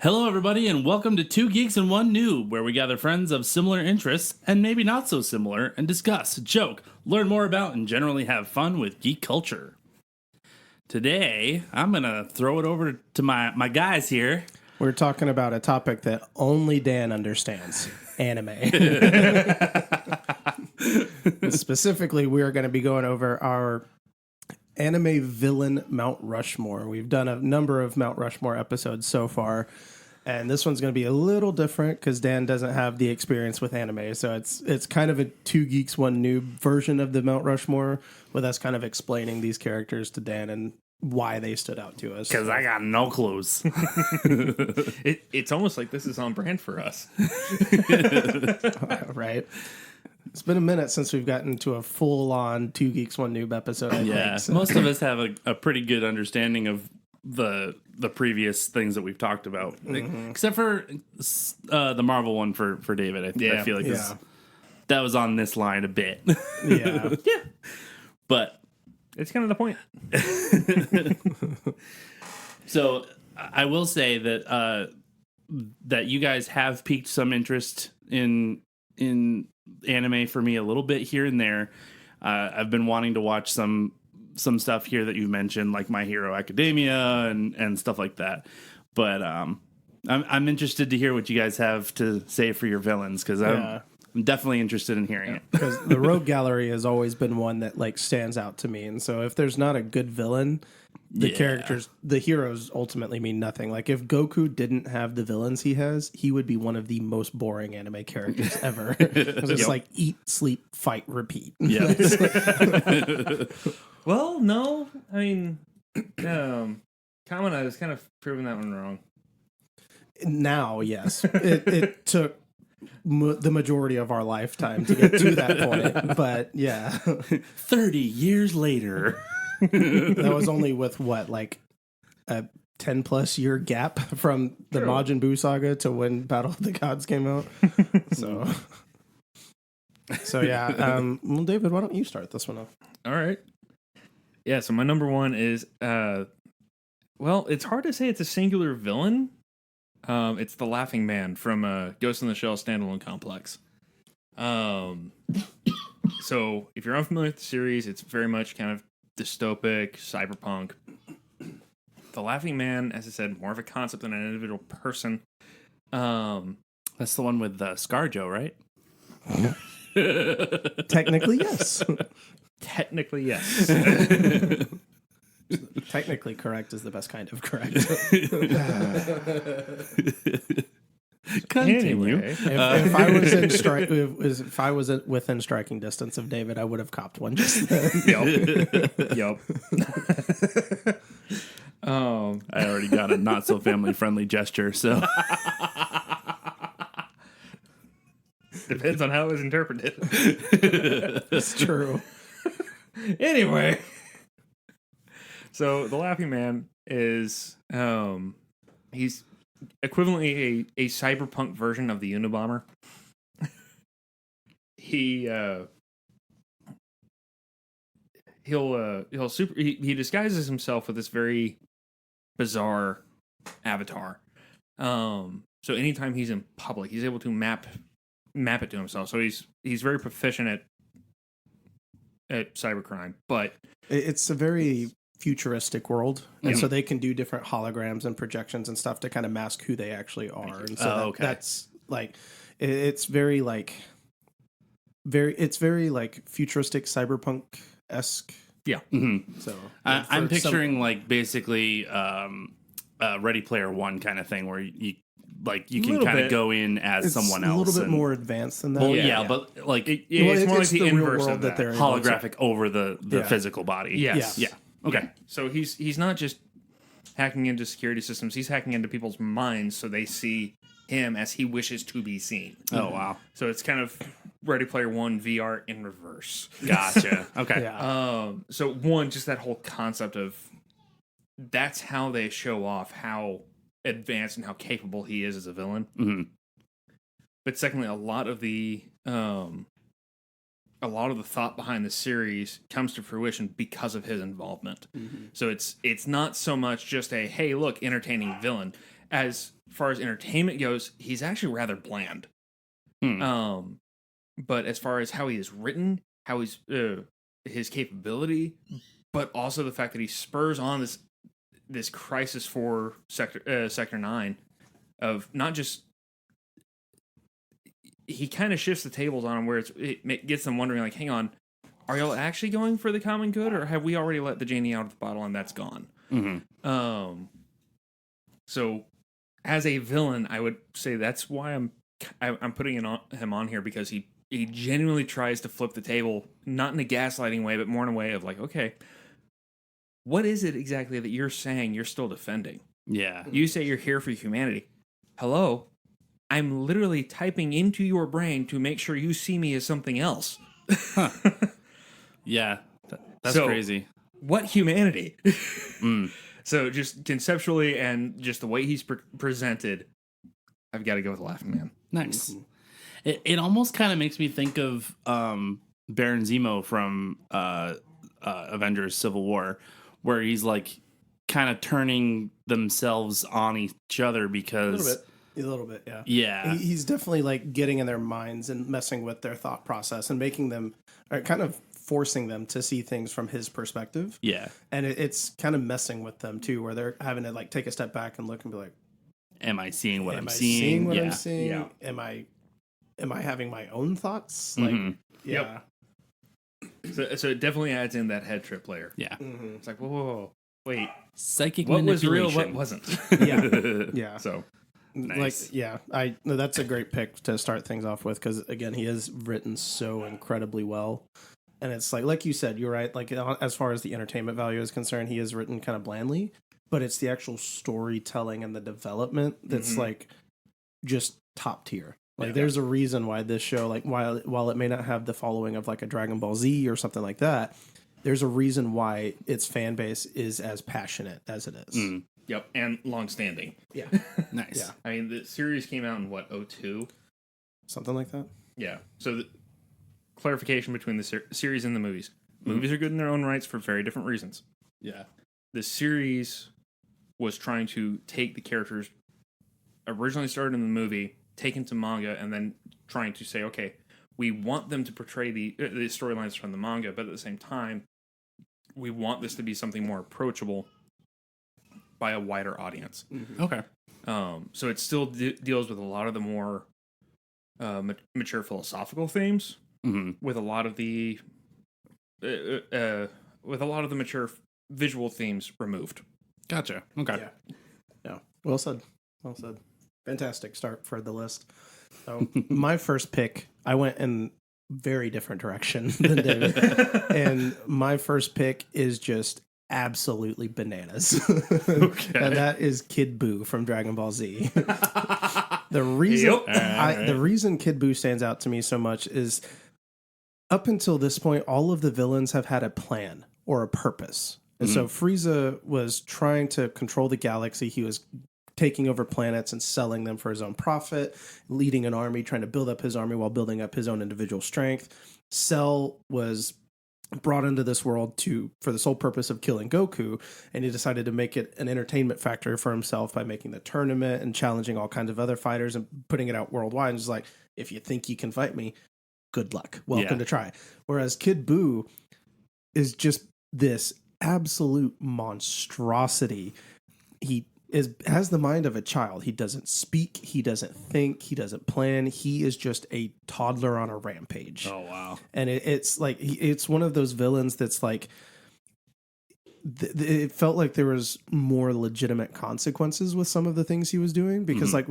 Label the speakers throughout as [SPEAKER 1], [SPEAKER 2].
[SPEAKER 1] Hello, everybody, and welcome to Two Geeks and One Noob, where we gather friends of similar interests, and maybe not so similar, and discuss, joke, learn more about, and generally have fun with geek culture. Today, I'm going to throw it over to my guys here.
[SPEAKER 2] We're talking about a topic that only Dan understands, anime. Specifically, we are going to be going over our anime villain Mount Rushmore. We've done a number of Mount Rushmore episodes so far, and this one's going to be a little different because Dan doesn't have the experience with anime. So it's kind of a Two Geeks, One Noob version of the Mount Rushmore, with us kind of explaining these characters to Dan and why they stood out to us.
[SPEAKER 1] Because I got no clues.
[SPEAKER 3] It's almost like this is on brand for us.
[SPEAKER 2] Right? It's been a minute since we've gotten to a full-on Two Geeks, One Noob episode. I think, so.
[SPEAKER 1] Most of us have a pretty good understanding of the previous things that we've talked about, except for the Marvel one for David. I feel like that was on this line a bit.
[SPEAKER 2] Yeah.
[SPEAKER 1] Yeah, but
[SPEAKER 3] It's kind of the point.
[SPEAKER 1] so I will say that that you guys have piqued some interest in anime for me a little bit here and there. I've been wanting to watch some stuff here that you mentioned, like My Hero Academia and stuff like that. But I'm interested to hear what you guys have to say for your villains, because I'm definitely interested in hearing it.
[SPEAKER 2] Because the Rogue Gallery has always been one that like stands out to me, and so if there's not a good villain, the characters, the heroes ultimately mean nothing. Like if Goku didn't have the villains he has, he would be one of the most boring anime characters ever. It's like eat, sleep, fight, repeat.
[SPEAKER 1] Yeah.
[SPEAKER 3] Well, no. I mean, Kamina has kind of proven that one wrong.
[SPEAKER 2] Now, yes, it took the majority of our lifetime to get to that point, but yeah,
[SPEAKER 1] 30 years later.
[SPEAKER 2] that was only with what, like a 10+ year gap from the Majin Buu saga to when Battle of the Gods came out. So yeah. Well, David, why don't you start this one off?
[SPEAKER 3] All right. Yeah, so my number one is, well, it's hard to say it's a singular villain. It's the Laughing Man from Ghost in the Shell standalone complex. So if you're unfamiliar with the series, it's very much kind of dystopic, cyberpunk. The Laughing Man, as I said, more of a concept than an individual person.
[SPEAKER 1] That's the one with ScarJo, right?
[SPEAKER 2] Technically, yes.
[SPEAKER 3] Technically, yes.
[SPEAKER 2] Technically correct is the best kind of correct.
[SPEAKER 1] Continue.
[SPEAKER 3] Anyway,
[SPEAKER 2] If I was in if I was within striking distance of David, I would have copped one just then.
[SPEAKER 3] Yep.
[SPEAKER 1] I already got a not so family friendly gesture, so
[SPEAKER 3] Depends on how it was interpreted.
[SPEAKER 2] It's true.
[SPEAKER 3] Anyway, so the Laughing Man is he's equivalently a cyberpunk version of the Unabomber. He disguises himself with this very bizarre avatar. So anytime he's in public, he's able to map it to himself. So he's very proficient at cybercrime, but
[SPEAKER 2] It's a very futuristic world, and so they can do different holograms and projections and stuff to kind of mask who they actually are. And so that's like it's very futuristic cyberpunk-esque.
[SPEAKER 3] yeah.
[SPEAKER 1] Mm-hmm.
[SPEAKER 2] So
[SPEAKER 1] I'm picturing like basically Ready Player One kind of thing where you can kind of go in as someone else.
[SPEAKER 2] A little bit more advanced than that.
[SPEAKER 1] Well, yeah, but like
[SPEAKER 3] it's more like the inverse
[SPEAKER 2] world
[SPEAKER 3] of
[SPEAKER 2] that they're in.
[SPEAKER 1] holographic over the physical body.
[SPEAKER 3] Yes.
[SPEAKER 1] Yeah. Okay.
[SPEAKER 3] So he's not just hacking into security systems. He's hacking into people's minds so they see him as he wishes to be seen.
[SPEAKER 1] Oh, wow.
[SPEAKER 3] So it's kind of Ready Player One VR in reverse.
[SPEAKER 1] Gotcha. Okay.
[SPEAKER 2] Yeah.
[SPEAKER 3] So one, just that whole concept of that's how they show off how advanced and how capable he is as a villain.
[SPEAKER 1] Mm-hmm.
[SPEAKER 3] But secondly, a lot of the thought behind the series comes to fruition because of his involvement. Mm-hmm. So it's not so much just a, hey, look, entertaining villain. as far as entertainment goes, he's actually rather bland. But as far as how he is written, how he's his capability, but also the fact that he spurs on this crisis for Sector 9 of not just, he kind of shifts the tables on him where it gets them wondering, like, hang on, are y'all actually going for the common good, or have we already let the genie out of the bottle and that's gone? So as a villain, I would say that's why I'm putting him on here, because he genuinely tries to flip the table, not in a gaslighting way, but more in a way of like, okay, what is it exactly that you're saying you're still defending?
[SPEAKER 1] Yeah.
[SPEAKER 3] You say you're here for humanity. Hello? I'm literally typing into your brain to make sure you see me as something else.
[SPEAKER 1] Yeah. That's crazy.
[SPEAKER 3] What humanity? So just conceptually and just the way he's presented, I've got to go with Laughing Man.
[SPEAKER 1] Nice. It almost kind of makes me think of Baron Zemo from Avengers Civil War, where he's like kind of turning themselves on each other because...
[SPEAKER 2] A little bit, yeah.
[SPEAKER 1] Yeah.
[SPEAKER 2] He's definitely like getting in their minds and messing with their thought process and making them, or kind of forcing them to see things from his perspective.
[SPEAKER 1] Yeah.
[SPEAKER 2] And it's kind of messing with them too, where they're having to like take a step back and look and be like,
[SPEAKER 1] am I seeing what I'm seeing?
[SPEAKER 2] Seeing what
[SPEAKER 1] yeah.
[SPEAKER 2] I'm seeing?
[SPEAKER 3] Yeah.
[SPEAKER 2] Am I having my own thoughts? Like, yeah.
[SPEAKER 3] So it definitely adds in that head trip layer.
[SPEAKER 1] Yeah.
[SPEAKER 3] It's like, whoa, wait.
[SPEAKER 1] Psychic
[SPEAKER 3] What was real,
[SPEAKER 1] manipulation.
[SPEAKER 3] what wasn't?
[SPEAKER 2] Yeah.
[SPEAKER 3] So,
[SPEAKER 1] Nice.
[SPEAKER 2] Like, yeah, no, that's a great pick to start things off with, because again, he is written so incredibly well. And it's like you said, you're right. Like, as far as the entertainment value is concerned, he is written kind of blandly, but it's the actual storytelling and the development that's like just top tier. Like, there's a reason why this show, like, while it may not have the following of like a Dragon Ball Z or something like that, there's a reason why its fan base is as passionate as it is.
[SPEAKER 3] Yep, and long-standing.
[SPEAKER 2] Yeah.
[SPEAKER 1] Nice.
[SPEAKER 2] Yeah.
[SPEAKER 3] I mean, the series came out in, what, 02?
[SPEAKER 2] Something like that.
[SPEAKER 3] Yeah. So, the clarification between the series and the movies. Movies are good in their own rights for very different reasons.
[SPEAKER 1] Yeah.
[SPEAKER 3] The series was trying to take the characters originally started in the movie, take into manga, and then trying to say, okay, we want them to portray the storylines from the manga, but at the same time, we want this to be something more approachable by a wider audience.
[SPEAKER 1] Okay.
[SPEAKER 3] So it still deals with a lot of the more mature philosophical themes, with a lot of the mature visual themes removed.
[SPEAKER 1] Gotcha. Okay.
[SPEAKER 2] Yeah. Well said. Well said. Fantastic start for the list. So my first pick, I went in very different direction than David, and my first pick is just absolutely bananas. And that is Kid Buu from Dragon Ball Z. The reason Kid Buu stands out to me so much is, up until this point, all of the villains have had a plan or a purpose. And so Frieza was trying to control the galaxy. He was taking over planets and selling them for his own profit, leading an army, trying to build up his army while building up his own individual strength. Cell was brought into this world for the sole purpose of killing Goku, and he decided to make it an entertainment factor for himself by making the tournament and challenging all kinds of other fighters and putting it out worldwide. And just like, if you think you can fight me, good luck. Welcome to try. Whereas Kid Buu is just this absolute monstrosity. He has the mind of a child. He doesn't speak. He doesn't think. He doesn't plan. He is just a toddler on a rampage.
[SPEAKER 1] Oh, wow.
[SPEAKER 2] And it's like, it's one of those villains that's like, it felt like there was more legitimate consequences with some of the things he was doing, because like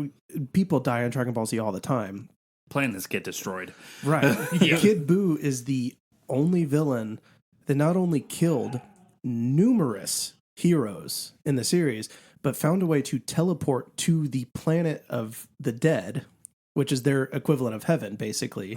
[SPEAKER 2] people die on Dragon Ball Z all the time.
[SPEAKER 1] Planets get destroyed.
[SPEAKER 2] Right. Kid Buu is the only villain that not only killed numerous heroes in the series, but found a way to teleport to the planet of the dead, which is their equivalent of heaven, basically,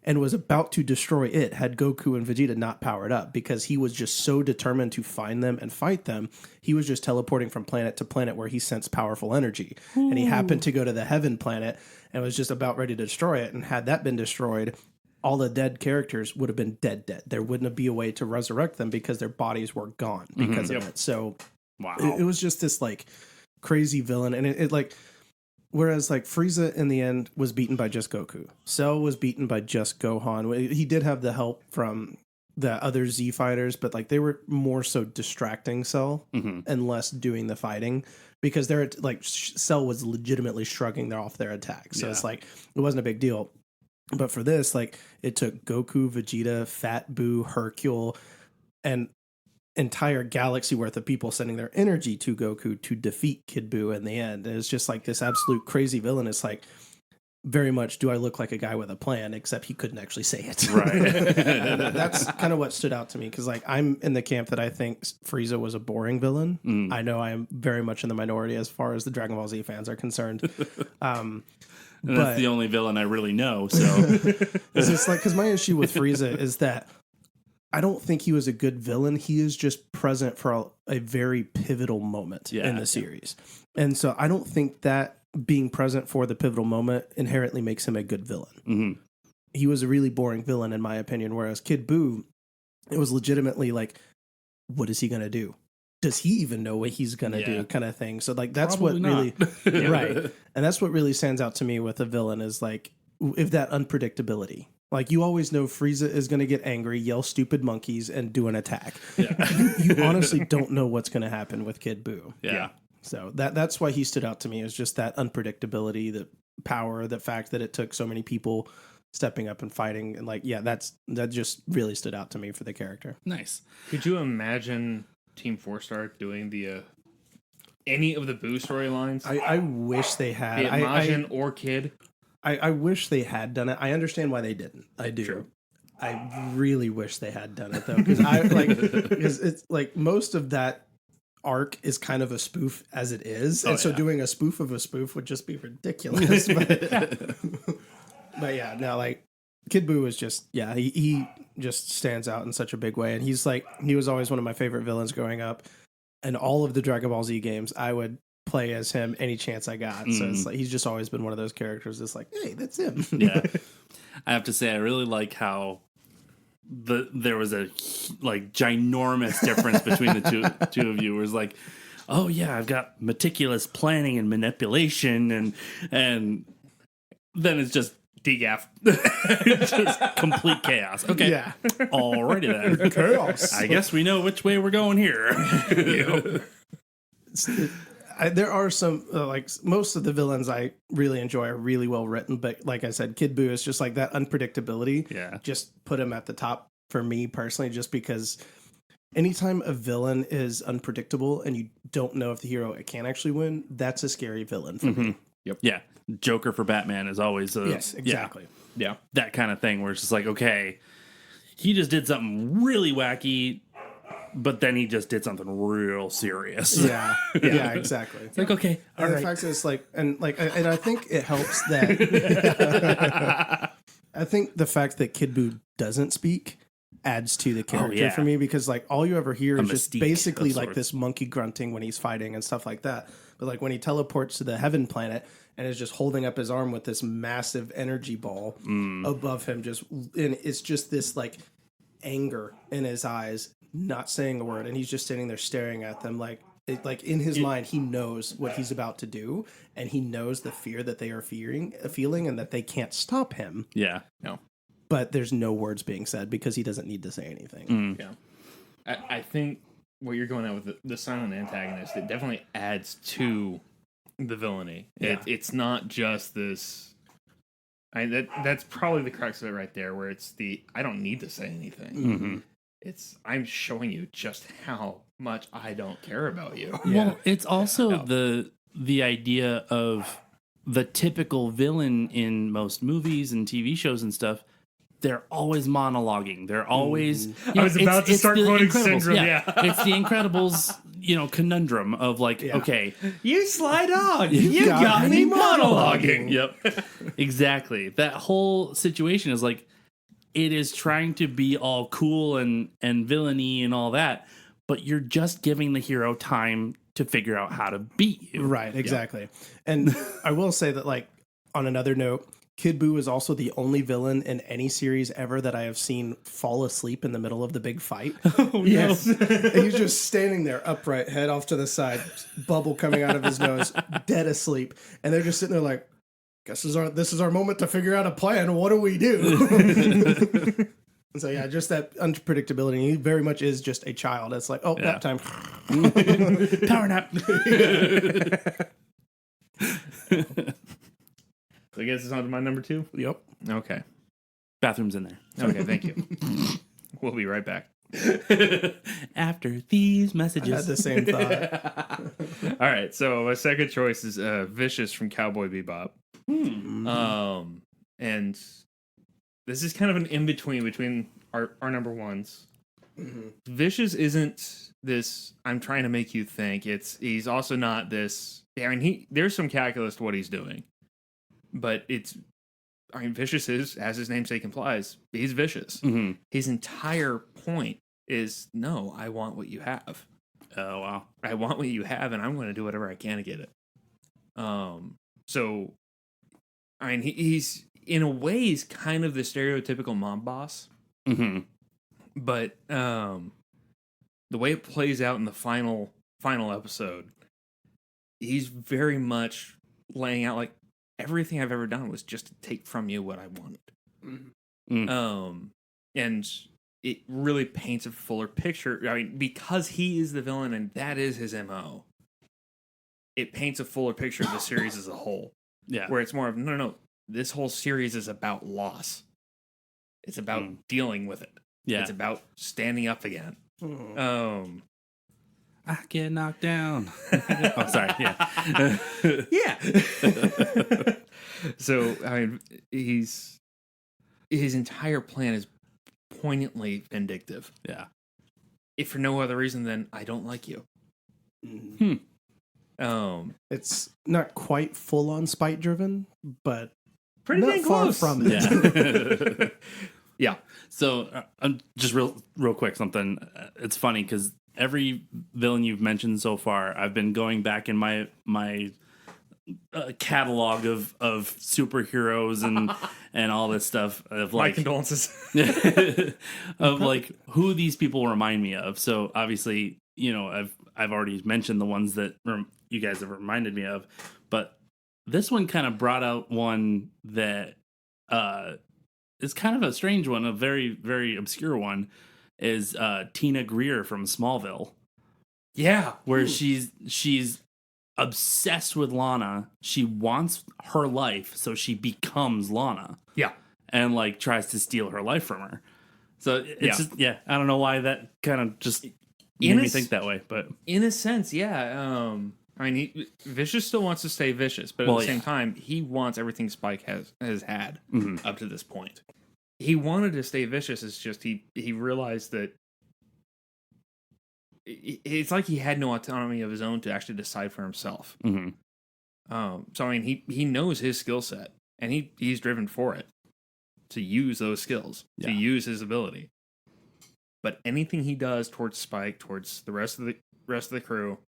[SPEAKER 2] and was about to destroy it had Goku and Vegeta not powered up, because he was just so determined to find them and fight them. He was just teleporting from planet to planet where he sensed powerful energy. Ooh. And he happened to go to the heaven planet and was just about ready to destroy it. And had that been destroyed, all the dead characters would have been dead. There wouldn't be a way to resurrect them because their bodies were gone because of it. So
[SPEAKER 1] wow.
[SPEAKER 2] It was just this like crazy villain, and it like, whereas like Frieza in the end was beaten by just Goku, Cell was beaten by just Gohan. He did have the help from the other Z fighters, but like they were more so distracting Cell and less doing the fighting, because they're like Cell was legitimately shrugging off their attacks. So it's like it wasn't a big deal. But for this, like it took Goku, Vegeta, Fat Boo, Hercule, and entire galaxy worth of people sending their energy to Goku to defeat Kid Buu in the end. And it's just like this absolute crazy villain. It's like, very much, do I look like a guy with a plan, except he couldn't actually say it.
[SPEAKER 1] Right.
[SPEAKER 2] That's kind of what stood out to me, because like I'm in the camp that I think Frieza was a boring villain. I know I am very much in the minority as far as the Dragon Ball Z fans are concerned.
[SPEAKER 1] And that's the only villain I really know. So
[SPEAKER 2] it's like, because my issue with Frieza is that I don't think he was a good villain. He is just present for a very pivotal moment in the series. And so I don't think that being present for the pivotal moment inherently makes him a good villain. He was a really boring villain, in my opinion, whereas Kid Buu, it was legitimately like, what is he going to do? Does he even know what he's going to do, kind of thing? So like, that's
[SPEAKER 1] Probably
[SPEAKER 2] what really,
[SPEAKER 1] not.
[SPEAKER 2] right. And that's what really stands out to me with a villain, is like, if that unpredictability. Like, you always know Frieza is going to get angry, yell stupid monkeys, and do an attack. You honestly don't know what's going to happen with Kid Buu.
[SPEAKER 1] Yeah.
[SPEAKER 2] So that's why he stood out to me, is just that unpredictability, the power, the fact that it took so many people stepping up and fighting. And like, that just really stood out to me for the character.
[SPEAKER 1] Nice.
[SPEAKER 3] Could you imagine Team 4-Star doing the any of the Buu storylines?
[SPEAKER 2] I wish they had.
[SPEAKER 3] Be it Majin or Kid?
[SPEAKER 2] I wish they had done it. I understand why they didn't. I do.
[SPEAKER 3] True.
[SPEAKER 2] I really wish they had done it though, because because it's like most of that arc is kind of a spoof as it is, and so doing a spoof of a spoof would just be ridiculous. But yeah, no, like Kid Buu is just he just stands out in such a big way, and he was always one of my favorite villains growing up, and all of the Dragon Ball Z games I would play as him any chance I got. So it's like he's just always been one of those characters that's like, hey, that's him.
[SPEAKER 1] Yeah. I have to say, I really like how there was a like ginormous difference between the two of you. Where it's like, oh yeah, I've got meticulous planning and manipulation, and then it's just degaff, just complete chaos. Okay,
[SPEAKER 2] Yeah.
[SPEAKER 1] Alrighty then,
[SPEAKER 2] Chaos.
[SPEAKER 1] I guess we know which way we're going here.
[SPEAKER 2] There are some like most of the villains I really enjoy are really well written, but like I said, Kid Buu is just like that unpredictability.
[SPEAKER 1] Yeah.
[SPEAKER 2] Just put him at the top for me personally, just because anytime a villain is unpredictable and you don't know if the hero can actually win, that's a scary villain for me.
[SPEAKER 3] Yep.
[SPEAKER 1] Yeah, Joker for Batman is always
[SPEAKER 2] Yes, exactly.
[SPEAKER 3] Yeah.
[SPEAKER 1] that kind of thing where it's just like, okay, he just did something really wacky, but then he just did something real serious.
[SPEAKER 2] Yeah, exactly.
[SPEAKER 1] It's like, okay, all
[SPEAKER 2] And the
[SPEAKER 1] right.
[SPEAKER 2] fact is, like, and I think it helps that I think the fact that Kid Buu doesn't speak adds to the character for me, because like all you ever hear is just
[SPEAKER 1] mystique
[SPEAKER 2] basically
[SPEAKER 1] of
[SPEAKER 2] like
[SPEAKER 1] sorts.
[SPEAKER 2] this monkey grunting when he's fighting and stuff like that. But like when he teleports to the heaven planet and is just holding up his arm with this massive energy ball above him, and it's just this like anger in his eyes, not saying a word, and he's just sitting there staring at them like in his mind he knows what he's about to do, and he knows the fear that they are feeling and that they can't stop him.
[SPEAKER 1] Yeah.
[SPEAKER 3] No.
[SPEAKER 2] But there's no words being said because he doesn't need to say anything.
[SPEAKER 3] Yeah. I think what you're going at with the silent antagonist, it definitely adds to the villainy.
[SPEAKER 2] Yeah.
[SPEAKER 3] It's not just this. That's probably the crux of it right there, where it's I don't need to say anything. It's I'm showing you just how much I don't care about you.
[SPEAKER 1] Well, it's also the idea of the typical villain in most movies and TV shows and stuff. They're always monologuing. They're always.
[SPEAKER 3] I was about to start
[SPEAKER 1] the
[SPEAKER 3] quoting
[SPEAKER 1] Incredibles.
[SPEAKER 3] Syndrome. Yeah.
[SPEAKER 1] It's the Incredibles, conundrum of like, okay,
[SPEAKER 3] You slide on.
[SPEAKER 2] You got me monologuing.
[SPEAKER 1] Yep. Exactly. That whole situation is like, it is trying to be all cool and villainy and all that, but you're just giving the hero time to figure out how to beat you.
[SPEAKER 2] Right, exactly. And I will say that, like, on another note, Kid Buu is also the only villain in any series ever that I have seen fall asleep in the middle of the big fight.
[SPEAKER 1] Oh,
[SPEAKER 2] Yes. And he's just standing there upright, head off to the side, bubble coming out of his nose, dead asleep. And they're just sitting there like, guess this is our moment to figure out a plan. What do we do? So yeah, just that unpredictability. He very much is just a child. It's like, nap time.
[SPEAKER 1] Power nap.
[SPEAKER 3] So I guess it's on to my number 2?
[SPEAKER 2] Yep.
[SPEAKER 3] Okay.
[SPEAKER 1] Bathroom's in there.
[SPEAKER 3] Okay, thank you. We'll be right back.
[SPEAKER 1] After these
[SPEAKER 2] I had
[SPEAKER 1] messages.
[SPEAKER 2] the same thought.
[SPEAKER 3] All right, so my second choice is Vicious from Cowboy Bebop. And this is kind of an in-between between our number ones. Vicious isn't this, I'm trying to make you think. He's also not this, I mean, there's some calculus to what he's doing. But Vicious is, as his namesake implies, he's vicious.
[SPEAKER 1] Mm-hmm.
[SPEAKER 3] His entire point is, no, I want what you have.
[SPEAKER 1] Oh, wow.
[SPEAKER 3] I want what you have, and I'm going to do whatever I can to get it. So, I mean, he's, in a way, he's kind of the stereotypical mob boss.
[SPEAKER 1] Mm-hmm.
[SPEAKER 3] But the way it plays out in the final episode, he's very much laying out, like, everything I've ever done was just to take from you what I wanted. And it really paints a fuller picture. I mean, because he is the villain and that is his MO, it paints a fuller picture of the series as a whole.
[SPEAKER 1] Yeah.
[SPEAKER 3] Where it's more of, no, this whole series is about loss. It's about dealing with it.
[SPEAKER 1] Yeah.
[SPEAKER 3] It's about standing up again.
[SPEAKER 1] I get knocked down. Oh, sorry. Yeah.
[SPEAKER 3] Yeah. So, I mean, his entire plan is poignantly vindictive.
[SPEAKER 1] Yeah.
[SPEAKER 3] If for no other reason than I don't like you.
[SPEAKER 2] It's not quite full on spite driven, but
[SPEAKER 3] Pretty
[SPEAKER 2] not
[SPEAKER 3] dang
[SPEAKER 2] far
[SPEAKER 3] close.
[SPEAKER 2] from it.
[SPEAKER 1] Yeah.
[SPEAKER 3] Yeah.
[SPEAKER 1] So, just real quick, something. It's funny because every villain you've mentioned so far, I've been going back in my catalog of superheroes and all this stuff of
[SPEAKER 3] My
[SPEAKER 1] like
[SPEAKER 3] condolences.
[SPEAKER 1] of like who these people remind me of. So obviously, I've already mentioned the ones that you guys have reminded me of, but this one kind of brought out one that is kind of a strange one, a very, very obscure one, is Tina Greer from Smallville.
[SPEAKER 3] Yeah.
[SPEAKER 1] Where she's obsessed with Lana. She wants her life, so she becomes Lana.
[SPEAKER 3] Yeah.
[SPEAKER 1] And like tries to steal her life from her. So it's just, I don't know why that kind of just made me think that way, but
[SPEAKER 3] in a sense, yeah. I mean, Vicious still wants to stay vicious, but at the same time, he wants everything Spike has had up to this point. He wanted to stay vicious. It's just he realized that it's like he had no autonomy of his own to actually decide for himself.
[SPEAKER 1] Mm-hmm.
[SPEAKER 3] So I mean, he knows his skill set, and he's driven for it to use those skills, to use his ability. But anything he does towards Spike, towards the rest of the crew,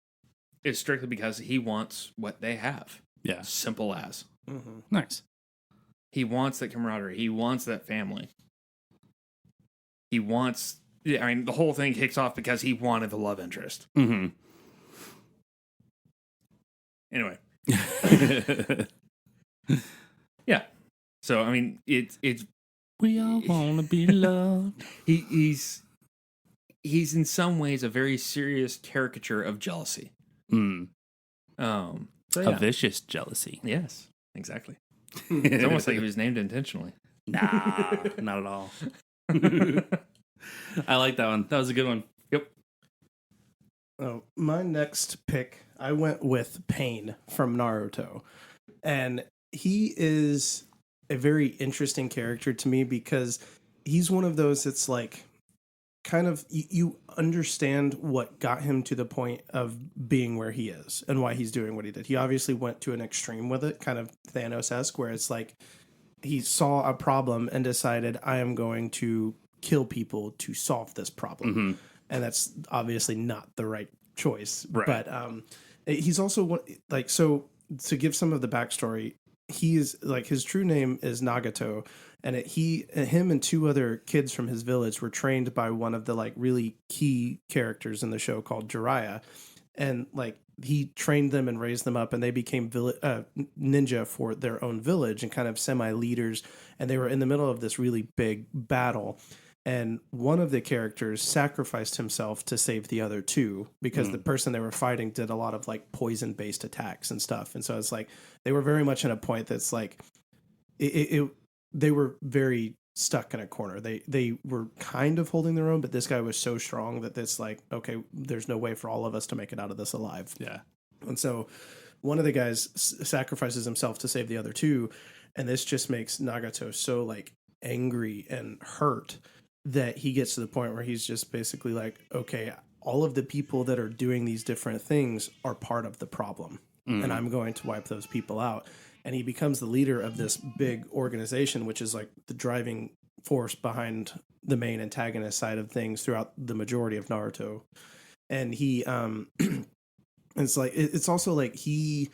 [SPEAKER 3] is strictly because he wants what they have.
[SPEAKER 1] Yeah,
[SPEAKER 3] simple as.
[SPEAKER 2] Mm-hmm.
[SPEAKER 1] Nice.
[SPEAKER 3] He wants that camaraderie. He wants that family. He wants. I mean, the whole thing kicks off because he wanted the love interest.
[SPEAKER 1] Mm-hmm.
[SPEAKER 3] Anyway. Yeah. So I mean, it's
[SPEAKER 1] we all want to be loved.
[SPEAKER 3] He's in some ways a very serious caricature of jealousy.
[SPEAKER 1] So
[SPEAKER 3] A
[SPEAKER 1] vicious jealousy.
[SPEAKER 3] Yes, exactly. It's almost like he was named intentionally.
[SPEAKER 1] Nah, not at all. I like that one. That was a good one.
[SPEAKER 3] Yep.
[SPEAKER 2] Oh, my next pick, I went with Pain from Naruto. And he is a very interesting character to me because he's one of those that's like kind of you understand what got him to the point of being where he is and why he's doing what he did. He obviously went to an extreme with it, kind of Thanos-esque, where it's like he saw a problem and decided, I am going to kill people to solve this problem.
[SPEAKER 1] Mm-hmm.
[SPEAKER 2] And that's obviously not the right choice.
[SPEAKER 1] Right.
[SPEAKER 2] But he's also like, so to give some of the backstory, he is like, his true name is Nagato, and him and two other kids from his village were trained by one of the like really key characters in the show called Jiraiya, and like he trained them and raised them up, and they became ninja for their own village and kind of semi leaders, and they were in the middle of this really big battle. And one of the characters sacrificed himself to save the other two because the person they were fighting did a lot of like poison based attacks and stuff. And so it's like they were very much in a point that's like they were very stuck in a corner. They were kind of holding their own, but this guy was so strong that it's like, okay, there's no way for all of us to make it out of this alive.
[SPEAKER 1] Yeah.
[SPEAKER 2] And so one of the guys sacrifices himself to save the other two. And this just makes Nagato so like angry and hurt that he gets to the point where he's just basically like, okay, all of the people that are doing these different things are part of the problem, and I'm going to wipe those people out. And he becomes the leader of this big organization, which is like the driving force behind the main antagonist side of things throughout the majority of Naruto. And he, it's like, it's also like he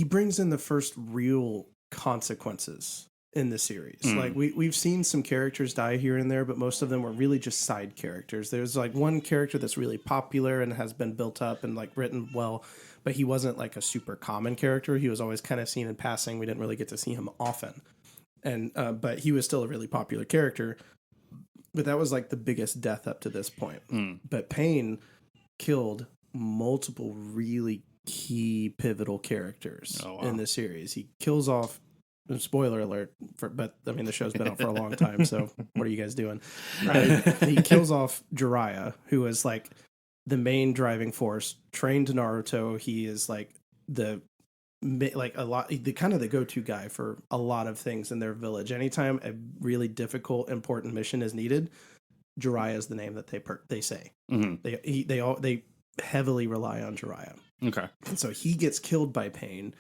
[SPEAKER 2] brings in the first real consequences in the series. Like we've seen some characters die here and there, but most of them were really just side characters. There's like one character that's really popular and has been built up and like written well, but he wasn't like a super common character. He was always kind of seen in passing. We didn't really get to see him often. And but he was still a really popular character. But that was like the biggest death up to this point. But Pain killed multiple really key pivotal characters in the series. He kills off, spoiler alert, but I mean the show's been out for a long time, so what are you guys doing? He kills off Jiraiya, who is like the main driving force, trained Naruto. He is like the kind of the go-to guy for a lot of things in their village. Anytime a really difficult, important mission is needed, Jiraiya is the name that they say. They heavily rely on Jiraiya.
[SPEAKER 1] Okay.
[SPEAKER 2] And so he gets killed by Pain.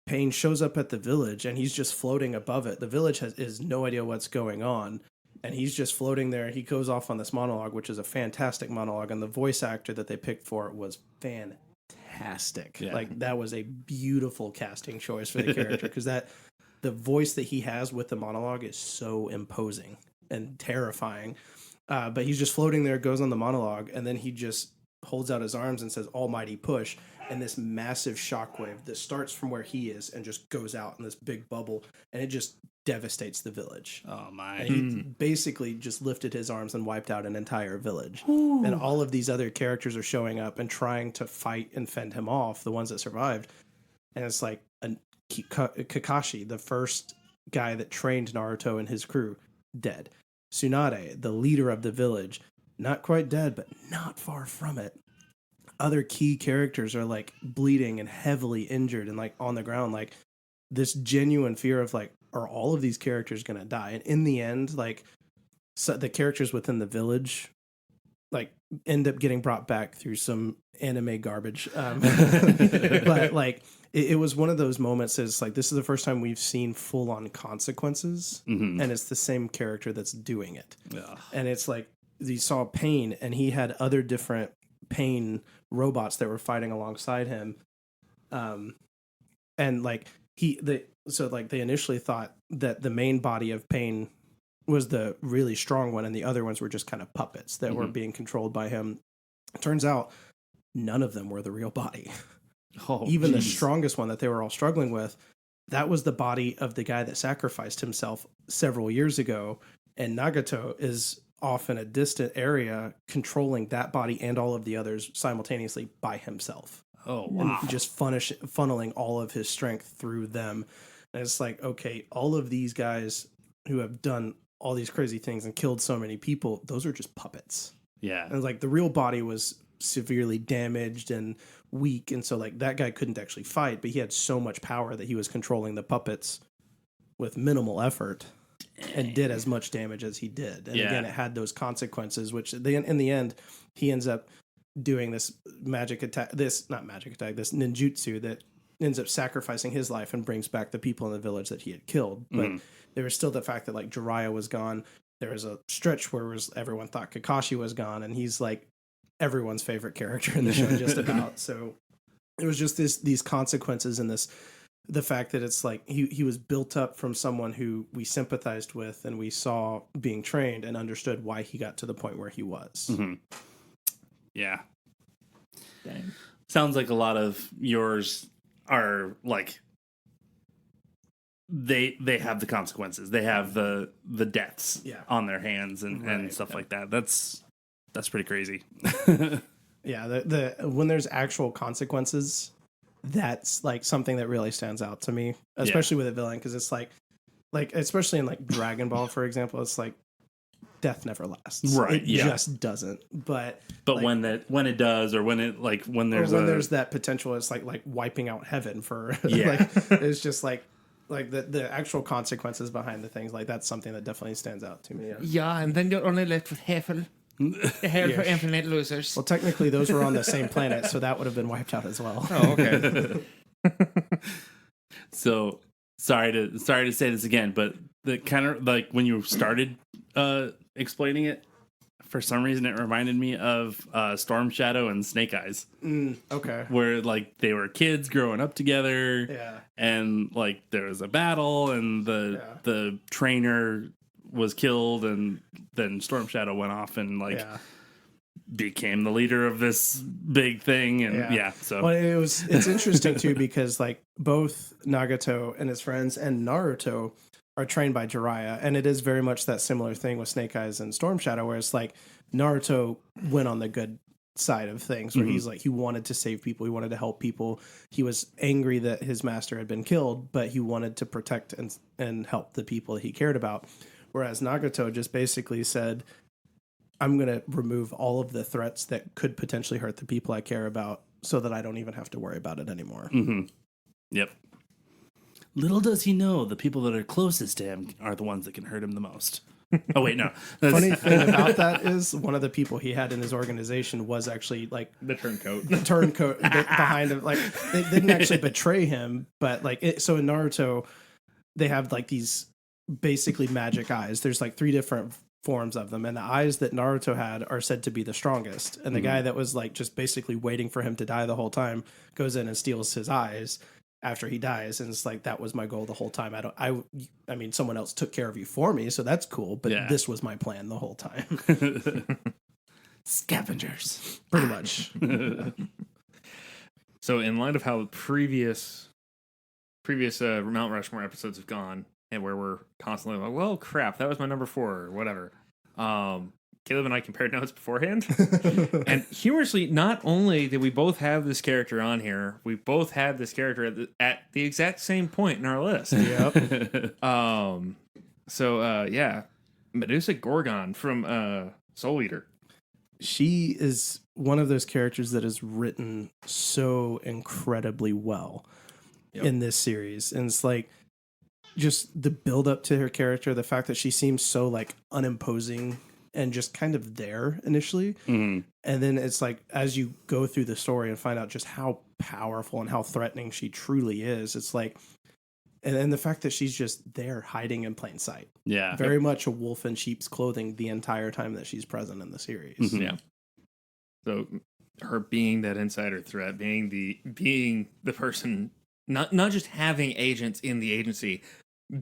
[SPEAKER 2] Pain shows up at the village and he's just floating above it. The village has no idea what's going on, and he's just floating there. He goes off on this monologue, which is a fantastic monologue, and the voice actor that they picked for it was fantastic.
[SPEAKER 1] Yeah.
[SPEAKER 2] Like that was a beautiful casting choice for the character, because the voice that he has with the monologue is so imposing and terrifying. But he's just floating there, goes on the monologue, and then he just holds out his arms and says, "Almighty push." And this massive shockwave that starts from where he is and just goes out in this big bubble, and it just devastates the village.
[SPEAKER 1] Oh my.
[SPEAKER 2] And he basically just lifted his arms and wiped out an entire village. Ooh. And all of these other characters are showing up and trying to fight and fend him off, the ones that survived. And it's like Kakashi, the first guy that trained Naruto and his crew, dead. Tsunade, the leader of the village, not quite dead, but not far from it. Other key characters are like bleeding and heavily injured and like on the ground, like this genuine fear of like, are all of these characters going to die? And in the end, like so the characters within the village like end up getting brought back through some anime garbage. But like it was one of those moments that's like, this is the first time we've seen full on consequences, and it's the same character that's doing it.
[SPEAKER 1] Yeah.
[SPEAKER 2] And it's like, you saw Pain, and he had other different Pain robots that were fighting alongside him, and like they initially thought that the main body of Pain was the really strong one, and the other ones were just kind of puppets that were being controlled by him. It turns out none of them were the real body. Even the strongest one that they were all struggling with, that was the body of the guy that sacrificed himself several years ago, and Nagato is off in a distant area controlling that body and all of the others simultaneously by himself.
[SPEAKER 1] Oh, wow.
[SPEAKER 2] And just funneling all of his strength through them. And it's like, okay, all of these guys who have done all these crazy things and killed so many people, those are just puppets.
[SPEAKER 1] Yeah.
[SPEAKER 2] And like the real body was severely damaged and weak, and so like that guy couldn't actually fight, but he had so much power that he was controlling the puppets with minimal effort and did as much damage as he did. And again, it had those consequences, which in the end, he ends up doing this this ninjutsu that ends up sacrificing his life and brings back the people in the village that he had killed. But there was still the fact that like Jiraiya was gone. There was a stretch where everyone thought Kakashi was gone, and he's like everyone's favorite character in the show just about. So it was just these consequences and the fact that it's like he was built up from someone who we sympathized with and we saw being trained and understood why he got to the point where he was.
[SPEAKER 1] Mm-hmm. Yeah.
[SPEAKER 3] Dang.
[SPEAKER 1] Sounds like a lot of yours are like they have the consequences. They have the deaths on their hands and stuff like that. That's pretty crazy.
[SPEAKER 2] Yeah, the when there's actual consequences, that's like something that really stands out to me, especially with a villain, because it's like especially in like Dragon Ball, for example, it's like death never lasts.
[SPEAKER 1] Right.
[SPEAKER 2] It just doesn't. But like,
[SPEAKER 1] when it does, or when there's
[SPEAKER 2] that potential, it's like wiping out heaven for
[SPEAKER 1] Yeah.
[SPEAKER 2] it's just like the actual consequences behind the things, like that's something that definitely stands out to me.
[SPEAKER 3] Yeah, and then you're only left with Hell. Hell for infinite losers.
[SPEAKER 2] Well, technically those were on the same planet, so that would have been wiped out as well.
[SPEAKER 3] Oh, okay.
[SPEAKER 1] So sorry to say this again, but the kind of like when you started explaining it, for some reason it reminded me of Storm Shadow and Snake Eyes.
[SPEAKER 2] Okay.
[SPEAKER 1] Where like they were kids growing up together, and like there was a battle, and the trainer was killed, and then Storm Shadow went off and became the leader of this big thing, and so
[SPEAKER 2] well, it's interesting too, because like both Nagato and his friends and Naruto are trained by Jiraiya, and it is very much that similar thing with Snake Eyes and Storm Shadow, where it's like Naruto went on the good side of things, where he's like, he wanted to save people, he wanted to help people, he was angry that his master had been killed, but he wanted to protect and help the people that he cared about. Whereas Nagato just basically said, I'm going to remove all of the threats that could potentially hurt the people I care about, so that I don't even have to worry about it anymore.
[SPEAKER 1] Mm-hmm. Yep. Little does he know, the people that are closest to him are the ones that can hurt him the most. Oh, wait, no.
[SPEAKER 2] Funny thing about that is one of the people he had in his organization was actually like
[SPEAKER 3] the turncoat.
[SPEAKER 2] Behind him. Like they didn't actually betray him, but like so in Naruto, they have like these basically magic eyes. There's like 3 different forms of them, and the eyes that Naruto had are said to be the strongest. And the guy that was like just basically waiting for him to die the whole time goes in and steals his eyes after he dies, and it's like, that was my goal the whole time. I mean, someone else took care of you for me, so that's cool, but this was my plan the whole time.
[SPEAKER 1] Scavengers,
[SPEAKER 2] pretty much.
[SPEAKER 3] So in light of how previous Mount Rushmore episodes have gone, and where we're constantly like, well, crap, that was my number 4 or whatever. Caleb and I compared notes beforehand. And humorously, not only did we both have this character on here, we both had this character at the exact same point in our list.
[SPEAKER 2] Yep.
[SPEAKER 3] Medusa Gorgon from Soul Eater.
[SPEAKER 2] She is one of those characters that is written so incredibly well in this series. And it's like, just the build up to her character, the fact that she seems so like unimposing and just kind of there initially. Mm-hmm. And then it's like, as you go through the story and find out just how powerful and how threatening she truly is, it's like, and then the fact that she's just there hiding in plain sight.
[SPEAKER 1] Yeah.
[SPEAKER 2] Very much a wolf in sheep's clothing the entire time that she's present in the series.
[SPEAKER 1] Mm-hmm.
[SPEAKER 3] Yeah. So her being that insider threat, being the person, not just having agents in the agency,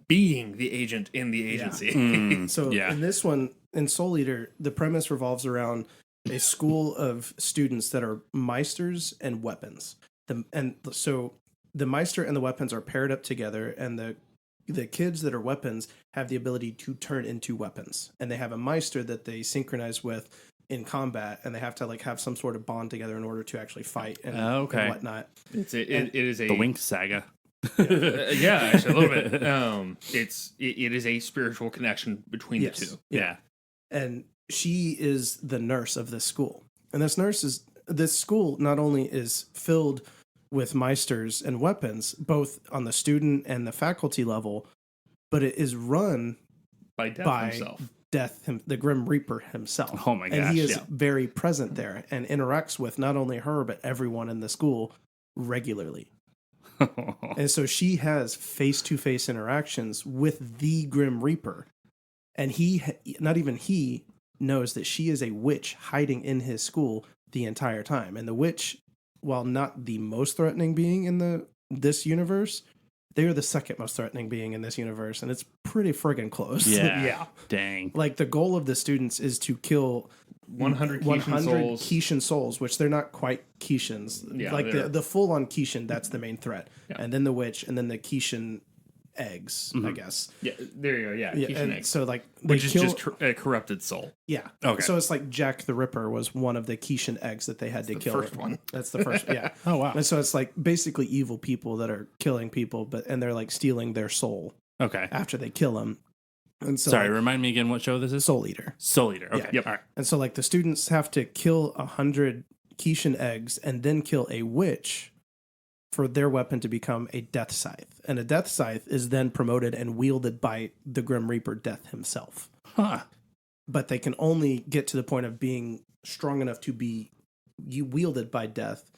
[SPEAKER 3] being the agent in the agency.
[SPEAKER 2] Yeah. In this one, in Soul Eater, the premise revolves around a school of students that are Meisters and weapons. So the Meister and the weapons are paired up together, and the kids that are weapons have the ability to turn into weapons. And they have a Meister that they synchronize with in combat, and they have to like have some sort of bond together in order to actually fight and whatnot.
[SPEAKER 3] It is
[SPEAKER 1] the Wink Saga.
[SPEAKER 3] Yeah, actually a little bit. It is a spiritual connection between the two.
[SPEAKER 1] Yeah.
[SPEAKER 2] And she is the nurse of this school. And this school not only is filled with Meisters and weapons, both on the student and the faculty level, but it is run
[SPEAKER 3] by himself.
[SPEAKER 2] The Grim Reaper himself.
[SPEAKER 1] Oh my gosh.
[SPEAKER 2] And he is very present there and interacts with not only her, but everyone in the school regularly. And so she has face-to-face interactions with the Grim Reaper. And not even he knows that she is a witch hiding in his school the entire time. And the witch while not the most threatening being in this universe, they are the second most threatening being in this universe, and it's pretty friggin' close.
[SPEAKER 1] Yeah.
[SPEAKER 3] Yeah.
[SPEAKER 1] Dang.
[SPEAKER 2] Like, the goal of the students is to kill
[SPEAKER 3] 100 Kishin souls.
[SPEAKER 2] Kishin souls, which they're not quite Kishins.
[SPEAKER 3] Yeah,
[SPEAKER 2] like
[SPEAKER 3] they're-
[SPEAKER 2] the full on Kishin, that's the main threat,
[SPEAKER 3] Yeah.
[SPEAKER 2] and then the witch, and then the Kishin eggs, I guess.
[SPEAKER 3] Yeah, there you go. Yeah,
[SPEAKER 2] Yeah,
[SPEAKER 3] Kishin
[SPEAKER 2] and
[SPEAKER 3] eggs.
[SPEAKER 2] so like they
[SPEAKER 3] Which is
[SPEAKER 2] kill,
[SPEAKER 3] just a corrupted soul.
[SPEAKER 2] yeah.
[SPEAKER 1] Okay.
[SPEAKER 2] So it's like Jack the Ripper was one of the Kishin eggs that they had to kill.
[SPEAKER 3] first one.
[SPEAKER 2] That's the first. Yeah.
[SPEAKER 1] Oh, wow.
[SPEAKER 2] And so it's like basically evil people that are killing people, and they're like stealing their soul
[SPEAKER 1] Okay.
[SPEAKER 2] after they kill them. And so
[SPEAKER 1] Sorry,
[SPEAKER 2] like,
[SPEAKER 1] remind me again what show this is?
[SPEAKER 2] Soul Eater.
[SPEAKER 1] Soul Eater. Okay.
[SPEAKER 2] Yeah.
[SPEAKER 3] Yep.
[SPEAKER 1] All right.
[SPEAKER 2] And so like the students have to kill 100 Kishin eggs and then kill a witch for their weapon to become a death scythe. And a death scythe is then promoted and wielded by the Grim Reaper Death himself.
[SPEAKER 1] Huh.
[SPEAKER 2] But they can only get to the point of being strong enough to be wielded by Death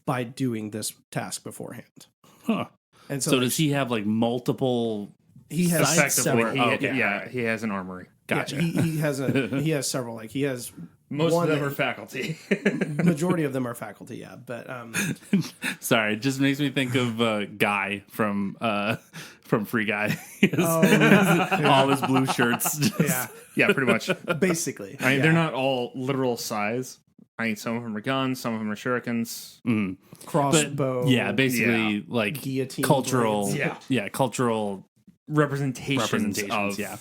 [SPEAKER 2] by doing this task beforehand.
[SPEAKER 1] Huh.
[SPEAKER 2] And so,
[SPEAKER 1] So
[SPEAKER 2] like,
[SPEAKER 1] does he have like multiple?
[SPEAKER 2] he has
[SPEAKER 3] Effectively,
[SPEAKER 2] several.
[SPEAKER 3] he has an armory.
[SPEAKER 1] Gotcha.
[SPEAKER 2] Yeah, he has he has several. Like he has
[SPEAKER 3] Most
[SPEAKER 2] one
[SPEAKER 3] of them
[SPEAKER 2] that
[SPEAKER 3] are faculty.
[SPEAKER 2] majority of them are faculty, yeah. But
[SPEAKER 1] Sorry, it just makes me think of Guy from Free Guy. He has all his blue shirts. Just-
[SPEAKER 2] yeah,
[SPEAKER 3] Yeah, pretty much.
[SPEAKER 2] basically.
[SPEAKER 3] I mean,
[SPEAKER 2] yeah.
[SPEAKER 3] they're not all literal size. I mean, some of them are guns, some of them are shurikens.
[SPEAKER 1] Mm. But
[SPEAKER 2] crossbow.
[SPEAKER 1] yeah, basically like
[SPEAKER 2] Guillotine
[SPEAKER 1] cultural.
[SPEAKER 2] blades.
[SPEAKER 3] Yeah.
[SPEAKER 1] Cultural
[SPEAKER 3] Representations of
[SPEAKER 1] yeah.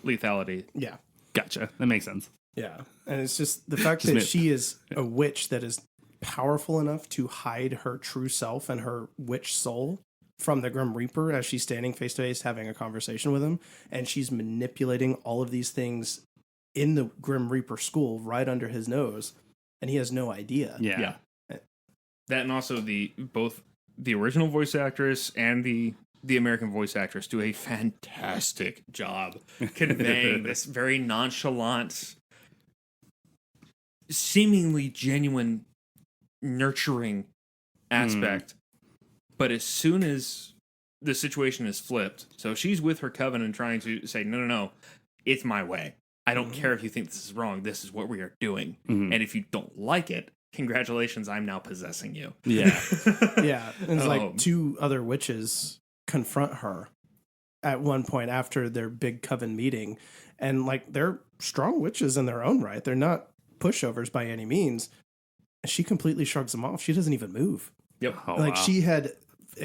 [SPEAKER 3] lethality.
[SPEAKER 2] Yeah.
[SPEAKER 1] Gotcha. That makes sense.
[SPEAKER 2] Yeah. And it's just the fact
[SPEAKER 1] Just
[SPEAKER 2] that
[SPEAKER 1] mi-
[SPEAKER 2] she is a witch that is powerful enough to hide her true self and her witch soul from the Grim Reaper as she's standing face to face having a conversation with him. And she's manipulating all of these things in the Grim Reaper school right under his nose. And he has no idea.
[SPEAKER 1] Yeah.
[SPEAKER 3] Yeah. That and also both the original voice actress and the American voice actress do a fantastic job conveying this very nonchalant, seemingly genuine, nurturing aspect. But as soon as the situation is flipped, so she's with her coven and trying to say, no, it's my way. I don't care if you think this is wrong. This is what we are doing.
[SPEAKER 1] Mhm.
[SPEAKER 3] And if you don't like it, congratulations, I'm now possessing you.
[SPEAKER 1] Yeah.
[SPEAKER 2] Yeah. And it's
[SPEAKER 3] Oh.
[SPEAKER 2] like two other witches confront her at one point after their big coven meeting. And like they're strong witches in their own right. They're not pushovers by any means. She completely shrugs them off. She doesn't even move.
[SPEAKER 3] Yep.
[SPEAKER 1] Oh,
[SPEAKER 2] like
[SPEAKER 1] wow.
[SPEAKER 2] she had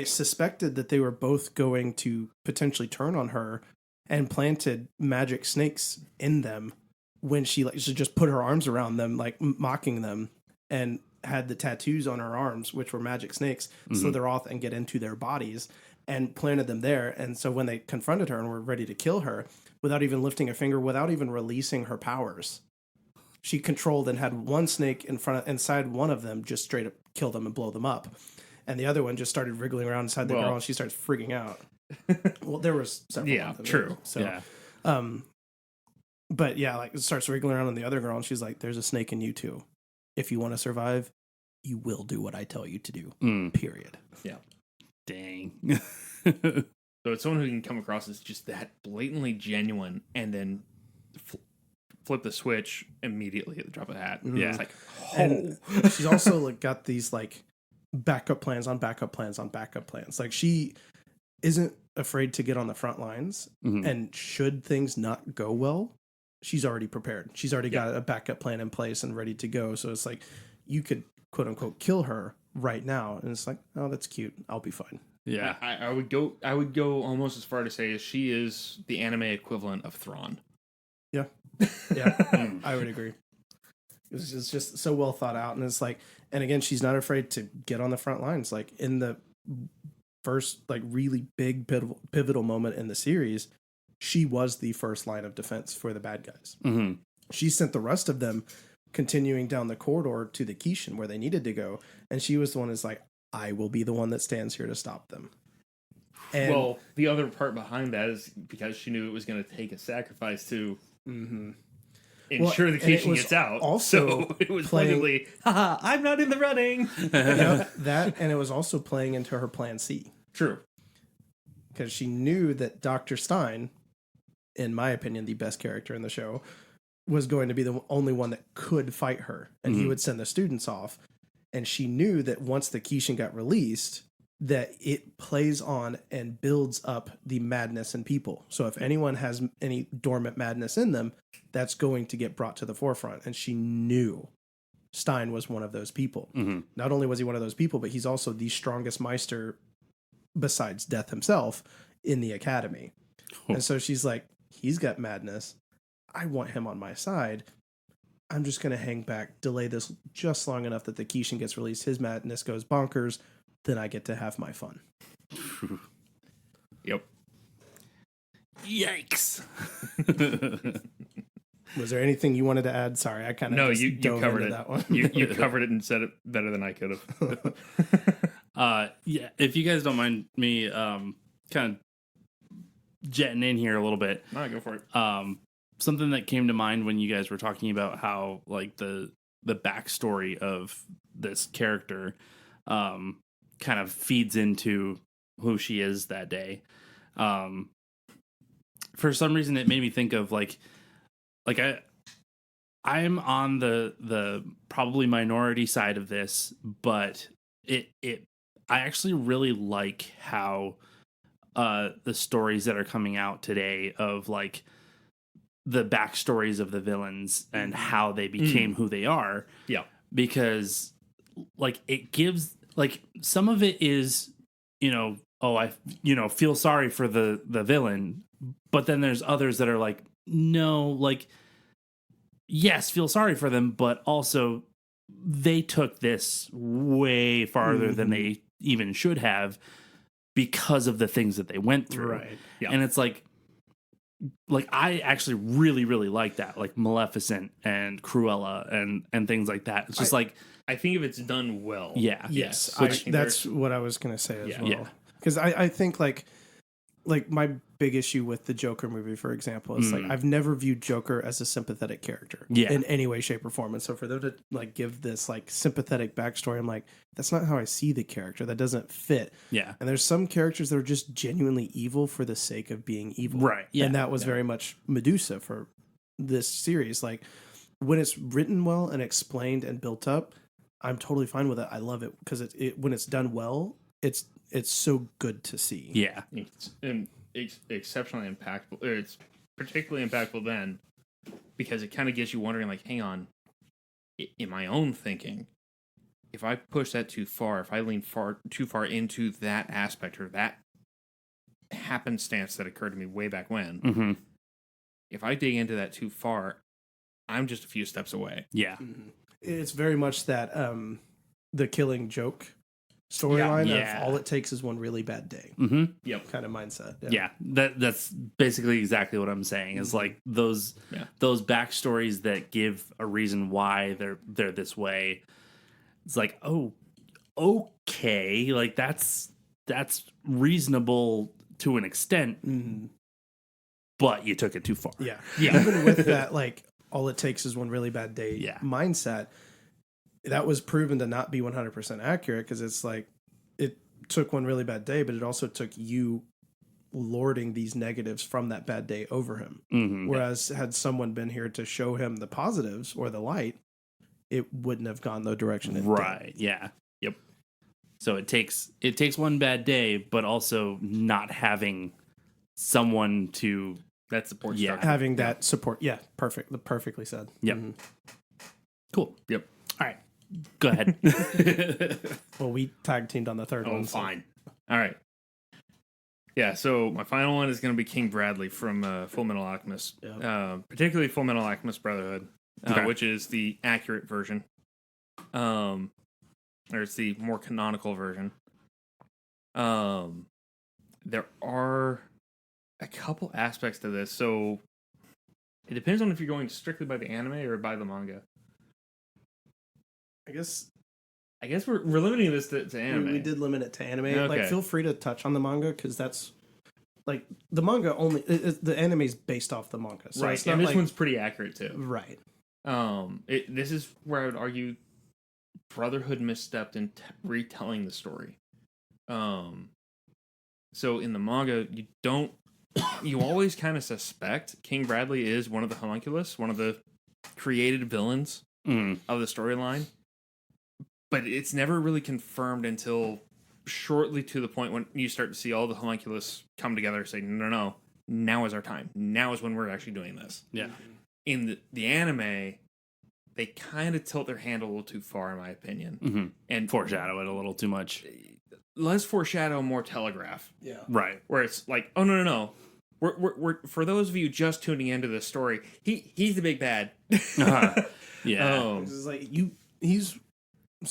[SPEAKER 2] suspected that they were both going to potentially turn on her and planted magic snakes in them when she just put her arms around them, like mocking them, and had the tattoos on her arms, which were magic snakes, slither off and get into their bodies, and planted them there. And so when they confronted her and were ready to kill her, without even lifting a finger, without even releasing her powers, she controlled and had one snake inside one of them, just straight up kill them and blow them up. And the other one just started wriggling around inside the girl, and she starts freaking out. Well, there was several.
[SPEAKER 3] Yeah,
[SPEAKER 2] of them.
[SPEAKER 3] true.
[SPEAKER 2] So,
[SPEAKER 1] Yeah.
[SPEAKER 2] but yeah, like it starts wriggling around on the other girl, and she's like, "There's a snake in you too. If you want to survive, you will do what I tell you to do."
[SPEAKER 1] Mm.
[SPEAKER 2] Period.
[SPEAKER 1] Dang.
[SPEAKER 3] So it's someone who can come across as just that blatantly genuine and then flip the switch immediately at the drop of a hat.
[SPEAKER 1] Yeah.
[SPEAKER 3] It's like,
[SPEAKER 2] And she's also like got these like backup plans on backup plans on backup plans. Like she isn't afraid to get on the front lines,
[SPEAKER 1] Mhm.
[SPEAKER 2] and should things not go well, she's already prepared. She's already got a backup plan in place and ready to go. So it's like you could quote unquote kill her right now, and it's like, oh, that's cute. I'll be fine.
[SPEAKER 1] Yeah.
[SPEAKER 3] I would go almost as far to say as she is the anime equivalent of Thrawn.
[SPEAKER 2] Yeah, I would agree. It's just so well thought out, and it's like, and again, she's not afraid to get on the front lines. Like in the first, like really big pivotal moment in the series, she was the first line of defense for the bad guys.
[SPEAKER 1] Hmm.
[SPEAKER 2] She sent the rest of them continuing down the corridor to the Kishin where they needed to go, and she was the one that's like, I will be the one that stands here to stop them. And
[SPEAKER 3] Well, the other part behind that is because she knew it was going to take a sacrifice to
[SPEAKER 2] mhm.
[SPEAKER 3] ensure the
[SPEAKER 2] and it
[SPEAKER 3] Kishin
[SPEAKER 2] was
[SPEAKER 3] gets out.
[SPEAKER 2] also
[SPEAKER 3] So it was
[SPEAKER 2] playing-
[SPEAKER 3] pointedly, haha, I'm not in the running.
[SPEAKER 2] Yep, that, and it was also playing into her plan C,
[SPEAKER 3] True.
[SPEAKER 2] because she knew that Dr. Stein, in my opinion, the best character in the show, was going to be the only one that could fight her, and he
[SPEAKER 1] Mhm.
[SPEAKER 2] would send the students off. And she knew that once the Kishin got released, that it plays on and builds up the madness in people. So if anyone has any dormant madness in them, that's going to get brought to the forefront. And she knew Stein was one of those people.
[SPEAKER 1] Mm-hmm.
[SPEAKER 2] Not only was he one of those people, but he's also the strongest Meister besides Death himself in the academy.
[SPEAKER 1] Cool.
[SPEAKER 2] And so she's like, he's got madness. I want him on my side. I'm just going to hang back, delay this just long enough that the Kishin gets released. His madness goes bonkers. Then I get to have my fun.
[SPEAKER 3] Yep.
[SPEAKER 1] Yikes.
[SPEAKER 2] Was there anything you wanted to add? Sorry, I kind of
[SPEAKER 3] No, you covered it.
[SPEAKER 2] That one.
[SPEAKER 3] you covered it and said it better than I could have.
[SPEAKER 1] Yeah, if you guys don't mind me kind of jetting in here a little bit.
[SPEAKER 3] No, go for it.
[SPEAKER 1] Something that came to mind when you guys were talking about how like the backstory of this character kind of feeds into who she is that day. For some reason it made me think of like I'm on the probably minority side of this, but I actually really like how the stories that are coming out today of like the backstories of the villains and how they became who they are.
[SPEAKER 3] Yeah.
[SPEAKER 1] Because like it gives like some of it is, I feel sorry for the villain, but then there's others that are like, no, like, yes, feel sorry for them, but also they took this way farther than they even should have because of the things that they went through.
[SPEAKER 2] Right.
[SPEAKER 3] Yeah.
[SPEAKER 1] And it's like I actually really, really like that, like Maleficent and Cruella and things like that. It's just
[SPEAKER 3] I think if it's done well.
[SPEAKER 1] yeah.
[SPEAKER 2] Yes,
[SPEAKER 3] Which-
[SPEAKER 2] that's what I was going to say as
[SPEAKER 3] Yeah.
[SPEAKER 2] well.
[SPEAKER 1] Yeah.
[SPEAKER 2] Because I think like my big issue with the Joker movie, for example, is like I've never viewed Joker as a sympathetic character in any way, shape, or form. And so for them to like give this like sympathetic backstory, I'm like, that's not how I see the character. That doesn't fit.
[SPEAKER 1] Yeah.
[SPEAKER 2] And there's some characters that are just genuinely evil for the sake of being evil.
[SPEAKER 1] Right. Yeah.
[SPEAKER 2] And that was very much Medusa for this series. Like when it's written well and explained and built up, I'm totally fine with it. I love it because it when it's done well, it's so good to see.
[SPEAKER 1] Yeah.
[SPEAKER 3] It's exceptionally impactful. It's particularly impactful then because it kind of gets you wondering, like, hang on, in my own thinking, if I push that too far, if I lean too far into that aspect or that happenstance that occurred to me way back when,
[SPEAKER 1] Mm-hmm.
[SPEAKER 3] if I dig into that too far, I'm just a few steps away.
[SPEAKER 1] Yeah.
[SPEAKER 2] It's very much that the Killing Joke storyline
[SPEAKER 1] Yeah.
[SPEAKER 2] of all it takes is one really bad day
[SPEAKER 1] Mm-hmm.
[SPEAKER 3] Yep.
[SPEAKER 2] kind of mindset.
[SPEAKER 1] Yeah. That's basically exactly what I'm saying. Is like those backstories that give a reason why they're this way. It's like, oh, okay, like that's reasonable to an extent, but you took it too far.
[SPEAKER 2] Yeah.
[SPEAKER 3] Yeah.
[SPEAKER 2] Even with that, like, all it takes is one really bad day mindset, that was proven to not be 100% accurate because it's like it took one really bad day, but it also took you lording these negatives from that bad day over him.
[SPEAKER 1] Mm-hmm.
[SPEAKER 2] Whereas had someone been here to show him the positives or the light, it wouldn't have gone the direction it
[SPEAKER 1] Right.
[SPEAKER 2] did.
[SPEAKER 1] Yeah. Yep. So it takes one bad day, but also not having someone to
[SPEAKER 3] That support
[SPEAKER 1] Yeah.
[SPEAKER 3] structure.
[SPEAKER 2] Having that support. Yeah. Perfectly said.
[SPEAKER 1] Yep.
[SPEAKER 2] Mhm.
[SPEAKER 1] Cool.
[SPEAKER 3] Yep.
[SPEAKER 1] All right. Go ahead.
[SPEAKER 2] Well, we tag teamed on the third
[SPEAKER 3] Oh,
[SPEAKER 2] one. so-
[SPEAKER 3] fine. All right. Yeah, so my final one is going to be King Bradley from Full Metal Alchemist, particularly Full Metal Alchemist Brotherhood,
[SPEAKER 1] Okay.
[SPEAKER 3] which is the accurate version, or it's the more canonical version. There are a couple aspects to this, so it depends on if you're going strictly by the anime or by the manga.
[SPEAKER 2] I guess
[SPEAKER 3] we're limiting this to anime.
[SPEAKER 2] we did limit it to anime. Like,
[SPEAKER 3] Okay.
[SPEAKER 2] feel free to touch on the manga because that's like the manga only. The anime is based off the manga, so
[SPEAKER 3] right,
[SPEAKER 2] it's not
[SPEAKER 3] and this
[SPEAKER 2] like
[SPEAKER 3] one's pretty accurate too.
[SPEAKER 2] right.
[SPEAKER 3] This is where I would argue Brotherhood misstepped in retelling the story. So in the manga, you always kind of suspect King Bradley is one of the homunculus, one of the created villains
[SPEAKER 1] Mm.
[SPEAKER 3] of the storyline. but it's never really confirmed until shortly to the point when you start to see all the homunculus come together and say, no, now is our time. Now is when we're actually doing this.
[SPEAKER 1] Yeah.
[SPEAKER 3] In the anime, they kind of tilt their hand a little too far, in my opinion. And
[SPEAKER 1] Foreshadow it a little too much.
[SPEAKER 3] less foreshadow, more telegraph.
[SPEAKER 2] Yeah.
[SPEAKER 1] Right.
[SPEAKER 3] Where it's like, oh, no. We're for those of you just tuning into this story, he's the big bad.
[SPEAKER 1] Yeah.
[SPEAKER 2] It's like he's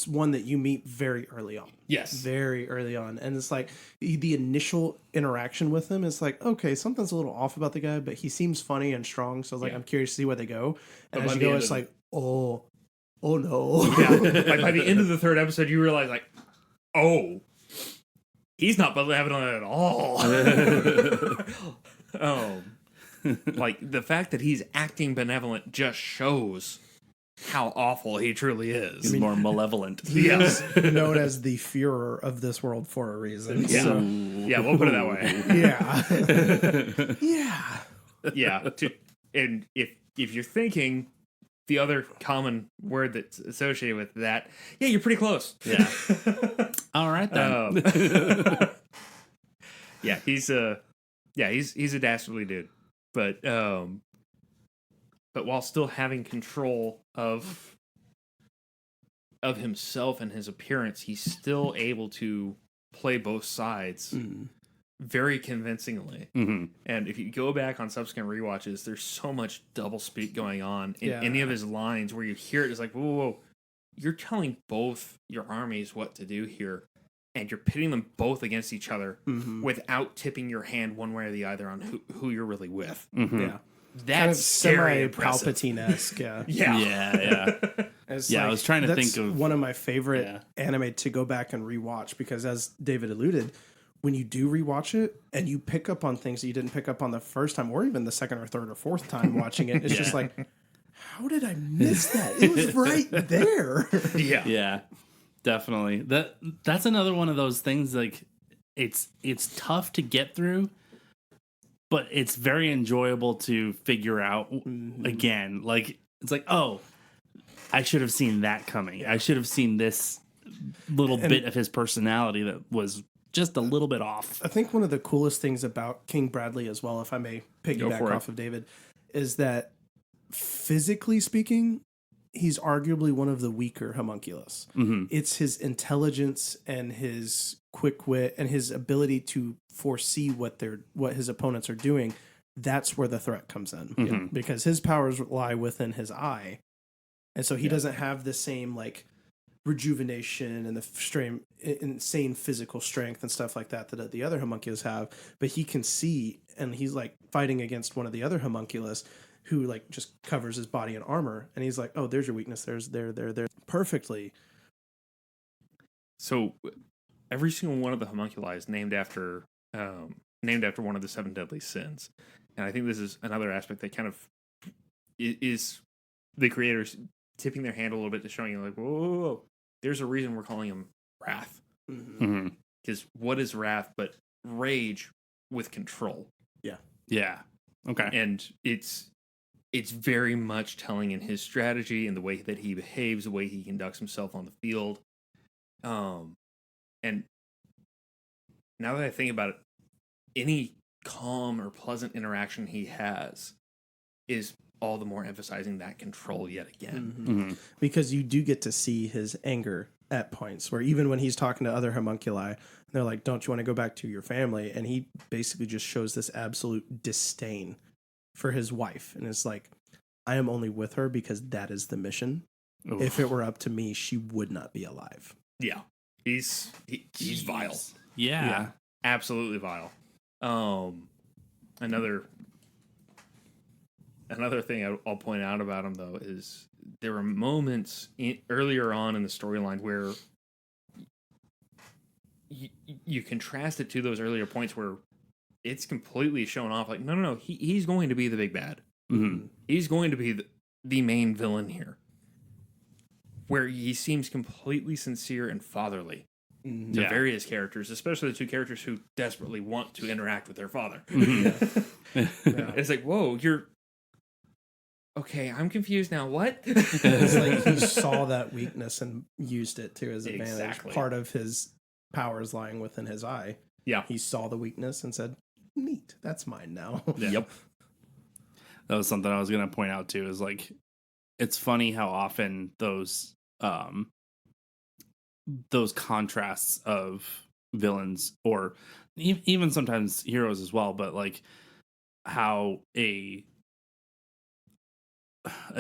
[SPEAKER 2] one that you meet very early on.
[SPEAKER 3] Yes.
[SPEAKER 2] Very early on. And it's like the initial interaction with him is like, okay, something's a little off about the guy, but he seems funny and strong. So I'm curious to see where they go. And as you go, it's like, oh no.
[SPEAKER 3] Yeah. Like by the end of the third episode, you realize like, oh, he's not benevolent at all. Like the fact that he's acting benevolent just shows how awful he truly is.
[SPEAKER 1] He's more malevolent.
[SPEAKER 2] He's known as the Führer of this world for a reason.
[SPEAKER 3] Yeah.
[SPEAKER 2] So,
[SPEAKER 3] Yeah, we'll put it that way.
[SPEAKER 2] yeah.
[SPEAKER 3] Yeah. And if you're thinking the other common word that's associated with that, yeah, you're pretty close.
[SPEAKER 1] Yeah. All right then.
[SPEAKER 3] Yeah, he's a dastardly dude, but while still having control of himself and his appearance, he's still able to play both sides very convincingly. And if you go back on subsequent rewatches, there's so much double speak going on in any of his lines where you hear it. It's like, whoa, you're telling both your armies what to do here, and you're pitting them both against each other without tipping your hand one way or the other on who you're really with.
[SPEAKER 2] Yeah.
[SPEAKER 3] That's
[SPEAKER 2] Kind of
[SPEAKER 3] scary impressive.
[SPEAKER 2] Palpatine-esque, yeah.
[SPEAKER 1] Yeah.
[SPEAKER 2] It's
[SPEAKER 1] I was trying to
[SPEAKER 2] that's
[SPEAKER 1] think of
[SPEAKER 2] one of my favorite anime to go back and rewatch, because as David alluded, when you do rewatch it and you pick up on things that you didn't pick up on the first time or even the second or third or fourth time watching it, it's just like, how did I miss that? It was right there.
[SPEAKER 1] Yeah. Definitely. That's another one of those things, like it's tough to get through, but it's very enjoyable to figure out again. Like it's like, oh, I should have seen that coming. I should have seen this little bit of his personality that was just a little bit off.
[SPEAKER 2] I think one of the coolest things about King Bradley as well, if I may piggyback off of David, is that physically speaking, he's arguably one of the weaker homunculus. It's his intelligence and his quick wit and his ability to foresee what his opponents are doing. That's where the threat comes in, because his powers lie within his eye, and so he doesn't have the same like rejuvenation and the insane physical strength and stuff like that the other homunculus have. But he can see, and he's like fighting against one of the other homunculus who like just covers his body in armor, and he's like, oh, there's your weakness. There's there perfectly.
[SPEAKER 3] So every single one of the homunculi is named after one of the 7 deadly sins, and I think this is another aspect that kind of is the creators tipping their hand a little bit to showing you like, whoa, there's a reason we're calling him wrath, because what is wrath but rage with control?
[SPEAKER 1] Yeah. Okay.
[SPEAKER 3] And it's very much telling in his strategy and the way that he behaves, the way he conducts himself on the field. And now that I think about it, any calm or pleasant interaction he has is all the more emphasizing that control yet again.
[SPEAKER 2] Because you do get to see his anger at points where even when he's talking to other homunculi, they're like, don't you want to go back to your family? And he basically just shows this absolute disdain for his wife. And it's like, I am only with her because that is the mission. Oof. If it were up to me, she would not be alive.
[SPEAKER 3] Yeah. He's vile.
[SPEAKER 1] Yeah.
[SPEAKER 3] Absolutely vile. Another thing I'll point out about him, though, is there were moments earlier on in the storyline where you contrast it to those earlier points where it's completely shown off. Like, no, he's going to be the big bad. He's going to be the main villain here. Where he seems completely sincere and fatherly to various characters, especially the 2 characters who desperately want to interact with their father. It's like, whoa, okay, I'm confused now. What?
[SPEAKER 2] It's like he saw that weakness and used it to his advantage.
[SPEAKER 3] Exactly.
[SPEAKER 2] Part of his powers lying within his eye.
[SPEAKER 3] Yeah.
[SPEAKER 2] He saw the weakness and said, neat, that's mine now.
[SPEAKER 1] Yeah.
[SPEAKER 3] Yep.
[SPEAKER 1] That was something I was going to point out too. Is like, it's funny how often those contrasts of villains, or even sometimes heroes as well, but like how a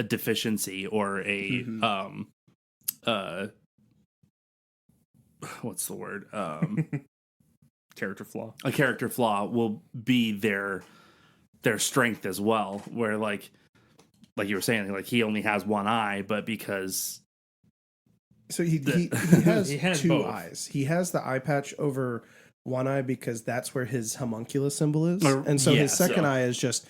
[SPEAKER 1] deficiency or a what's the word,
[SPEAKER 3] Character flaw.
[SPEAKER 1] a character flaw will be their strength as well, where like you were saying, like he only has one eye, but because
[SPEAKER 2] So he has,
[SPEAKER 3] He has
[SPEAKER 2] two
[SPEAKER 3] both.
[SPEAKER 2] eyes. He has the eye patch over one eye because that's where his homunculus symbol is.
[SPEAKER 1] Or-
[SPEAKER 2] And so
[SPEAKER 1] yeah,
[SPEAKER 2] his second
[SPEAKER 1] so-
[SPEAKER 2] eye is just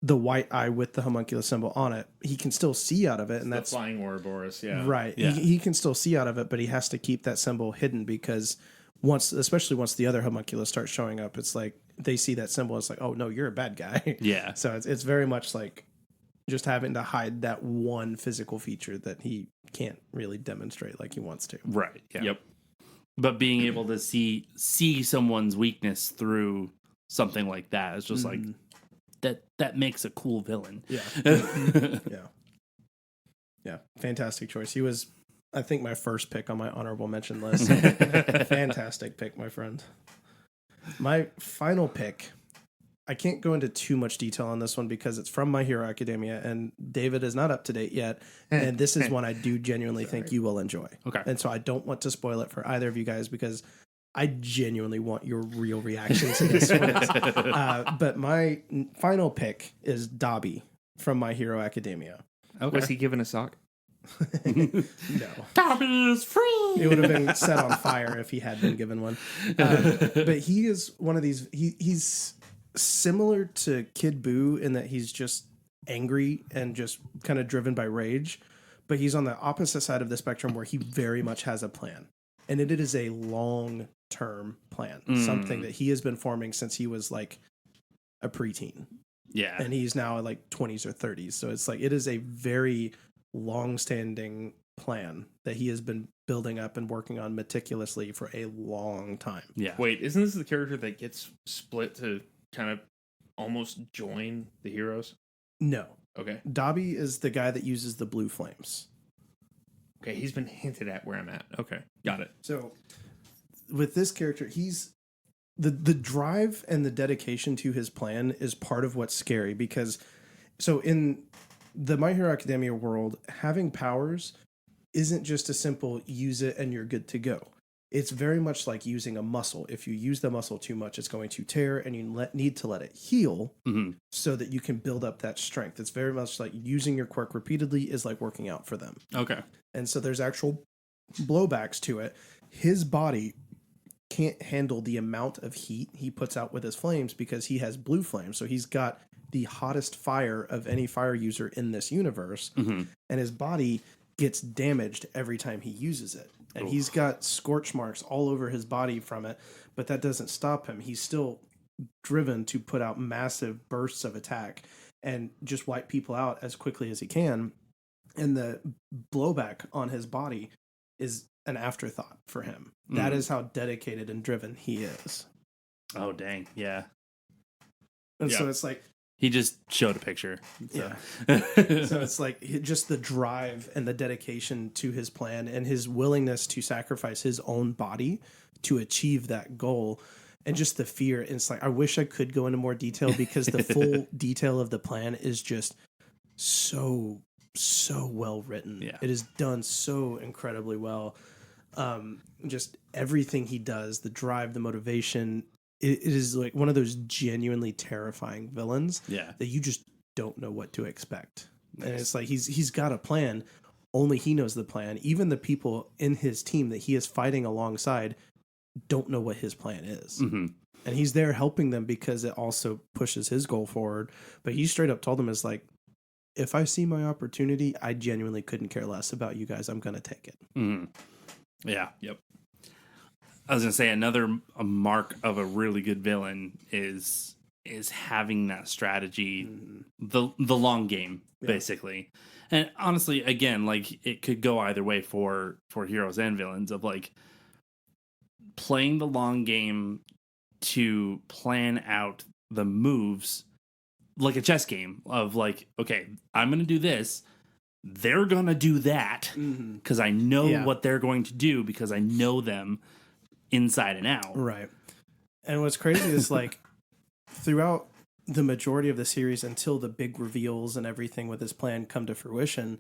[SPEAKER 2] the white eye with the homunculus symbol on it. He can still see out of it, and
[SPEAKER 3] The
[SPEAKER 2] that's
[SPEAKER 3] flying Ouroboros, yeah.
[SPEAKER 2] right.
[SPEAKER 1] Yeah.
[SPEAKER 2] He can still see out of it, but he has to keep that symbol hidden because especially once the other homunculus starts showing up, it's like they see that symbol. It's like, oh no, you're a bad guy.
[SPEAKER 1] yeah,
[SPEAKER 2] So it's very much like just having to hide that one physical feature that he can't really demonstrate like he wants to.
[SPEAKER 1] right, yeah.
[SPEAKER 3] Yep.
[SPEAKER 1] But being able to see someone's weakness through something like that is just like that makes a cool villain.
[SPEAKER 2] Yeah. Yeah. Yeah. Fantastic choice. He was, I think, my first pick on my honorable mention list. Fantastic pick, my friend. My final pick, I can't go into too much detail on this one because it's from My Hero Academia and David is not up to date yet. And this is one I do genuinely think you will enjoy.
[SPEAKER 1] Okay.
[SPEAKER 2] And so I don't want to spoil it for either of you guys because I genuinely want your real reaction to this one. But my final pick is Dobby from My Hero Academia.
[SPEAKER 1] Okay.
[SPEAKER 3] Was he given a sock?
[SPEAKER 2] No.
[SPEAKER 1] Dobby is free.
[SPEAKER 2] It would have been set on fire if he had been given one. But he is one of these. He's similar to Kid Buu in that he's just angry and just kind of driven by rage. But he's on the opposite side of the spectrum where he very much has a plan. And it is a long-term plan. Something that he has been forming since he was like a preteen.
[SPEAKER 1] Yeah.
[SPEAKER 2] And he's now at like 20s or 30s. So it's like it is a very long-standing plan that he has been building up and working on meticulously for a long time.
[SPEAKER 1] Yeah.
[SPEAKER 3] Wait, isn't this the character that gets split to kind of almost join the heroes?
[SPEAKER 2] No.
[SPEAKER 3] Okay.
[SPEAKER 2] Dobby is the guy that uses the blue flames.
[SPEAKER 3] Okay, he's been hinted at where I'm at. Okay, got it.
[SPEAKER 2] So with this character, he's the drive and the dedication to his plan is part of what's scary because so in the My Hero Academia world, having powers isn't just a simple use it and you're good to go. It's very much like using a muscle. If you use the muscle too much, it's going to tear and you need to let it heal so that you can build up that strength. It's very much like using your quirk repeatedly is like working out for them.
[SPEAKER 1] Okay.
[SPEAKER 2] And so there's actual blowbacks to it. His body can't handle the amount of heat he puts out with his flames because he has blue flames. So he's got the hottest fire of any fire user in this universe. And his body gets damaged every time he uses it. And he's got scorch marks all over his body from it, but that doesn't stop him. He's still driven to put out massive bursts of attack and just wipe people out as quickly as he can. And the blowback on his body is an afterthought for him. That is how dedicated and driven he is.
[SPEAKER 1] Oh, dang. Yeah.
[SPEAKER 2] And so it's like,
[SPEAKER 1] He just showed a picture. So.
[SPEAKER 2] yeah. So it's like just the drive and the dedication to his plan and his willingness to sacrifice his own body to achieve that goal. And just the fear. And it's like, I wish I could go into more detail because the full detail of the plan is just so well written.
[SPEAKER 1] Yeah.
[SPEAKER 2] It is done so incredibly well. Just everything he does, the drive, the motivation, it is like one of those genuinely terrifying villains
[SPEAKER 1] Yeah.
[SPEAKER 2] that you just don't know what to expect. Nice. And it's like he's got a plan. Only he knows the plan. Even the people in his team that he is fighting alongside don't know what his plan is. And he's there helping them because it also pushes his goal forward. But he straight up told them, is like, if I see my opportunity, I genuinely couldn't care less about you guys. I'm going to take it.
[SPEAKER 1] Yeah. Yep. I was going to say a mark of a really good villain is is having that strategy, the long game, basically. And honestly, again, like it could go either way for heroes and villains of like playing the long game to plan out the moves like a chess game of like, okay, I'm going to do this. They're going to do that because I know what they're going to do because I know them inside and out.
[SPEAKER 2] Right. And what's crazy is like throughout the majority of the series until the big reveals and everything with his plan come to fruition,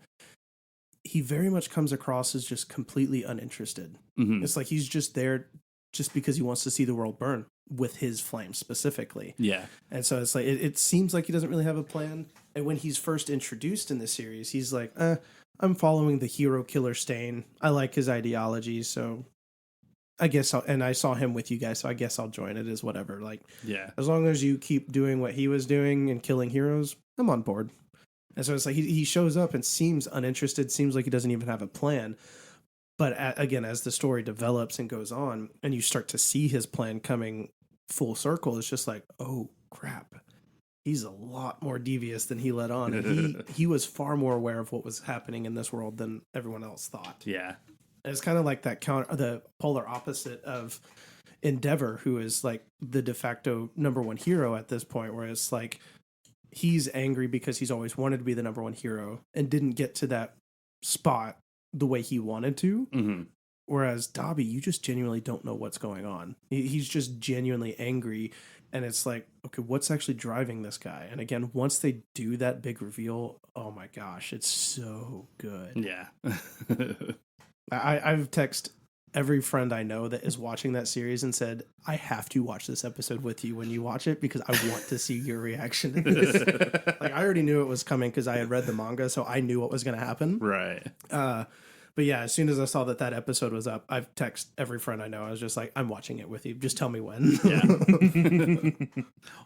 [SPEAKER 2] he very much comes across as just completely uninterested. It's like he's just there just because he wants to see the world burn with his flame specifically.
[SPEAKER 1] Yeah.
[SPEAKER 2] And so it's like, it seems like he doesn't really have a plan. And when he's first introduced in the series, he's like, I'm following the hero killer Stain. I like his ideology. So I guess and I saw him with you guys, so I guess I'll join it as whatever. Like, as long as you keep doing what he was doing and killing heroes, I'm on board. And so it's like he shows up and seems uninterested, seems like he doesn't even have a plan. But again, as the story develops and goes on, and you start to see his plan coming full circle, it's just like, oh crap, he's a lot more devious than he let on, and he was far more aware of what was happening in this world than everyone else thought.
[SPEAKER 1] Yeah.
[SPEAKER 2] And it's kind of like the polar opposite of Endeavor, who is like the de facto number one hero at this point, where it's like he's angry because he's always wanted to be the number one hero and didn't get to that spot the way he wanted to. Whereas Dobby, you just genuinely don't know what's going on. He's just genuinely angry. And it's like, okay, what's actually driving this guy? And again, once they do that big reveal, oh my gosh, it's so good.
[SPEAKER 1] Yeah.
[SPEAKER 2] I've texted every friend I know that is watching that series and said, I have to watch this episode with you when you watch it because I want to see your reaction to this. Like, I already knew it was coming because I had read the manga, so I knew what was going to happen.
[SPEAKER 1] Right.
[SPEAKER 2] But yeah, as soon as I saw that episode was up, I've texted every friend I know. I was just like, I'm watching it with you. Just tell me when.
[SPEAKER 1] Yeah.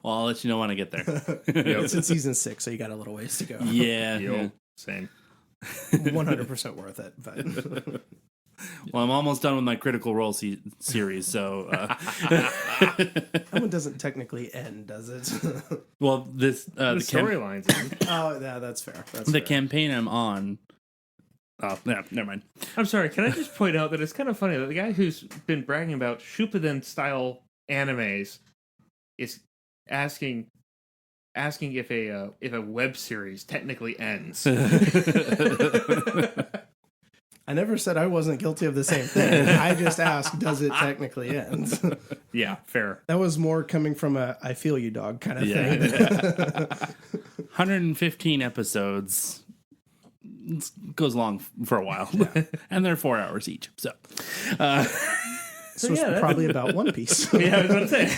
[SPEAKER 1] Well, I'll let you know when I get there.
[SPEAKER 2] It's in season 6, so you got a little ways to go.
[SPEAKER 1] Yeah.
[SPEAKER 3] Same.
[SPEAKER 2] 100% worth it. But
[SPEAKER 1] well, I'm almost done with my Critical Role series, so
[SPEAKER 2] that one doesn't technically end, does it?
[SPEAKER 1] well, this
[SPEAKER 3] the storylines.
[SPEAKER 2] Oh, yeah, that's fair.
[SPEAKER 1] The campaign I'm on. Oh, yeah, never mind.
[SPEAKER 3] I'm sorry. Can I just point out that it's kind of funny that the guy who's been bragging about Shippuden style animes is asking if a web series technically ends.
[SPEAKER 2] I never said I wasn't guilty of the same thing. I just asked, does it technically end?
[SPEAKER 3] Yeah, fair.
[SPEAKER 2] That was more coming from a I feel you dog kind of thing.
[SPEAKER 1] 115 episodes. It goes long for a while. And they're 4 hours each. So
[SPEAKER 2] this was probably about One Piece.
[SPEAKER 3] Yeah, I was going to say.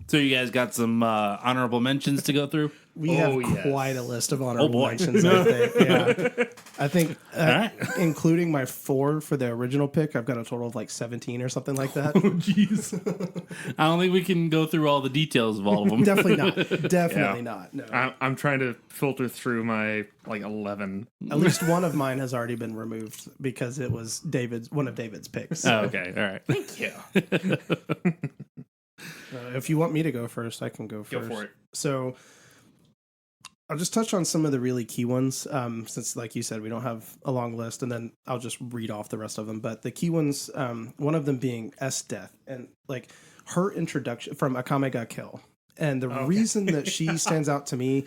[SPEAKER 1] So you guys got some honorable mentions to go through?
[SPEAKER 2] We have quite a list of honorable mentions, I think. Yeah. I think, including my 4 for the original pick, I've got a total of like 17 or something like that.
[SPEAKER 1] Oh, jeez. I don't think we can go through all the details of all of them.
[SPEAKER 2] Definitely not. Definitely not. No.
[SPEAKER 3] I'm trying to filter through my like 11.
[SPEAKER 2] At least one of mine has already been removed because it was one of David's picks.
[SPEAKER 1] Oh, okay. All right.
[SPEAKER 3] Thank you.
[SPEAKER 2] If you want me to go first, I can go first.
[SPEAKER 3] Go for it.
[SPEAKER 2] So I'll just touch on some of the really key ones, since, like you said, we don't have a long list, and then I'll just read off the rest of them. But the key ones, one of them being S Death, and like her introduction from Akame ga Kill. And the reason that she stands out to me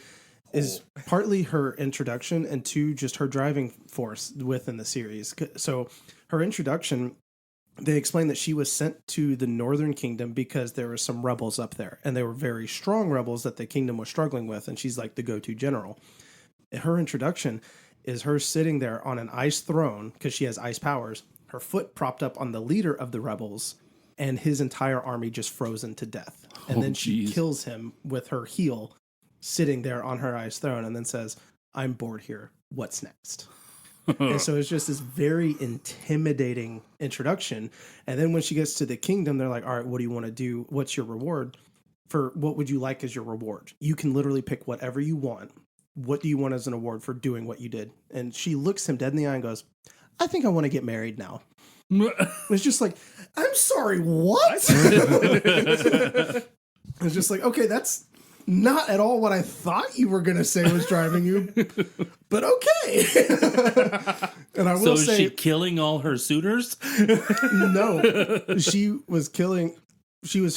[SPEAKER 2] is partly her introduction, and 2, just her driving force within the series. So her introduction, they explained that she was sent to the Northern Kingdom because there were some rebels up there, and they were very strong rebels that the kingdom was struggling with, and she's like the go-to general. Her introduction is her sitting there on an ice throne because she has ice powers, her foot propped up on the leader of the rebels, and his entire army just frozen to death. And then she kills him with her heel sitting there on her ice throne, and then says, I'm bored here. What's next? And so it's just this very intimidating introduction. And then when she gets to the kingdom, they're like, all right, what do you want to do? What's your reward? What would you like as your reward? You can literally pick whatever you want. What do you want as an award for doing what you did? And she looks him dead in the eye and goes, I think I want to get married now. It's just like, I'm sorry, what? It's just like, okay, that's not at all what I thought you were going to say was driving you, but okay. And I will
[SPEAKER 1] So is
[SPEAKER 2] say,
[SPEAKER 1] she killing all her suitors?
[SPEAKER 2] no, she was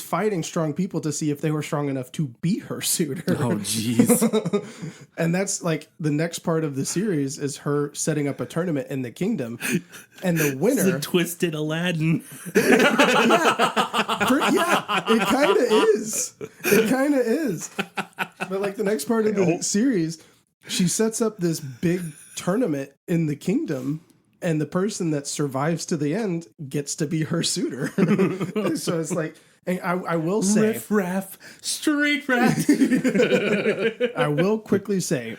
[SPEAKER 2] fighting strong people to see if they were strong enough to be her suitor.
[SPEAKER 1] Oh, jeez.
[SPEAKER 2] And that's like the next part of the series is her setting up a tournament in the kingdom, and the winner.
[SPEAKER 1] It's a twisted Aladdin.
[SPEAKER 2] Yeah, it kind of is. It kind of is. But like the next part of the series, she sets up this big tournament in the kingdom, and the person that survives to the end gets to be her suitor. So it's like, and I will say,
[SPEAKER 1] Riff raff, street rat.
[SPEAKER 2] I will quickly say,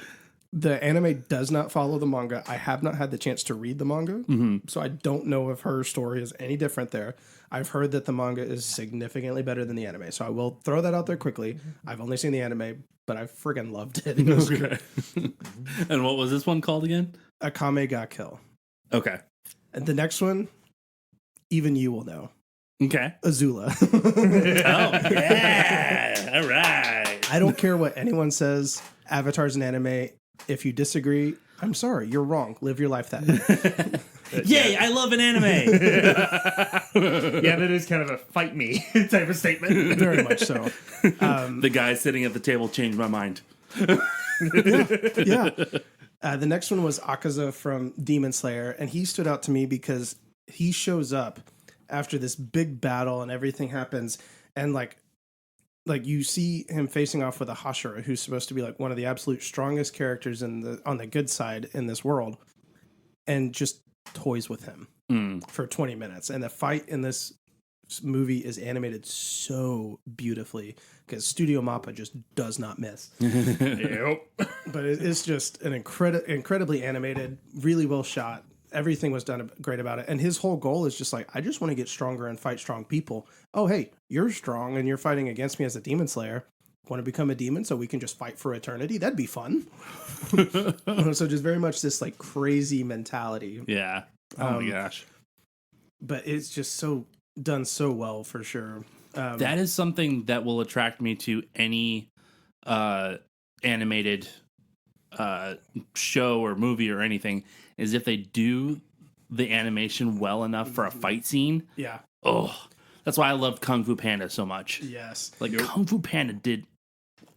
[SPEAKER 2] the anime does not follow the manga. I have not had the chance to read the manga, so I don't know if her story is any different there. I've heard that the manga is significantly better than the anime, so I will throw that out there quickly. I've only seen the anime, but I friggin' loved it. It was great.
[SPEAKER 1] And what was this one called again?
[SPEAKER 2] Akame ga Kill.
[SPEAKER 1] Okay.
[SPEAKER 2] And the next one, even you will know.
[SPEAKER 1] Okay.
[SPEAKER 2] Azula.
[SPEAKER 1] Oh, yeah. All right.
[SPEAKER 2] I don't care what anyone says. Avatar's an anime. If you disagree, I'm sorry. You're wrong. Live your life that way.
[SPEAKER 1] Yay, I love an anime.
[SPEAKER 3] Yeah, that is kind of a fight me type of statement.
[SPEAKER 2] Very much so.
[SPEAKER 1] The guy sitting at the table changed my mind.
[SPEAKER 2] Yeah. The next one was Akaza from Demon Slayer, and he stood out to me because he shows up after this big battle and everything happens, and like you see him facing off with a Hashira, who's supposed to be like one of the absolute strongest characters on the good side in this world, and just toys with him for 20 minutes. And the fight in this movie is animated so beautifully because Studio Mappa just does not miss.
[SPEAKER 3] Yep.
[SPEAKER 2] But it's just an incredibly animated, really well shot. Everything was done great about it. And his whole goal is just like, I just want to get stronger and fight strong people. Oh, hey, you're strong and you're fighting against me as a demon slayer. Want to become a demon so we can just fight for eternity? That'd be fun. So just very much this like crazy mentality.
[SPEAKER 1] Yeah. Oh my gosh.
[SPEAKER 2] But it's just so done so well for sure.
[SPEAKER 1] That is something that will attract me to any animated show or movie or anything, is if they do the animation well enough for a fight scene.
[SPEAKER 2] Yeah.
[SPEAKER 1] Oh, that's why I love Kung Fu Panda so much.
[SPEAKER 2] Yes.
[SPEAKER 1] Like Kung Fu Panda did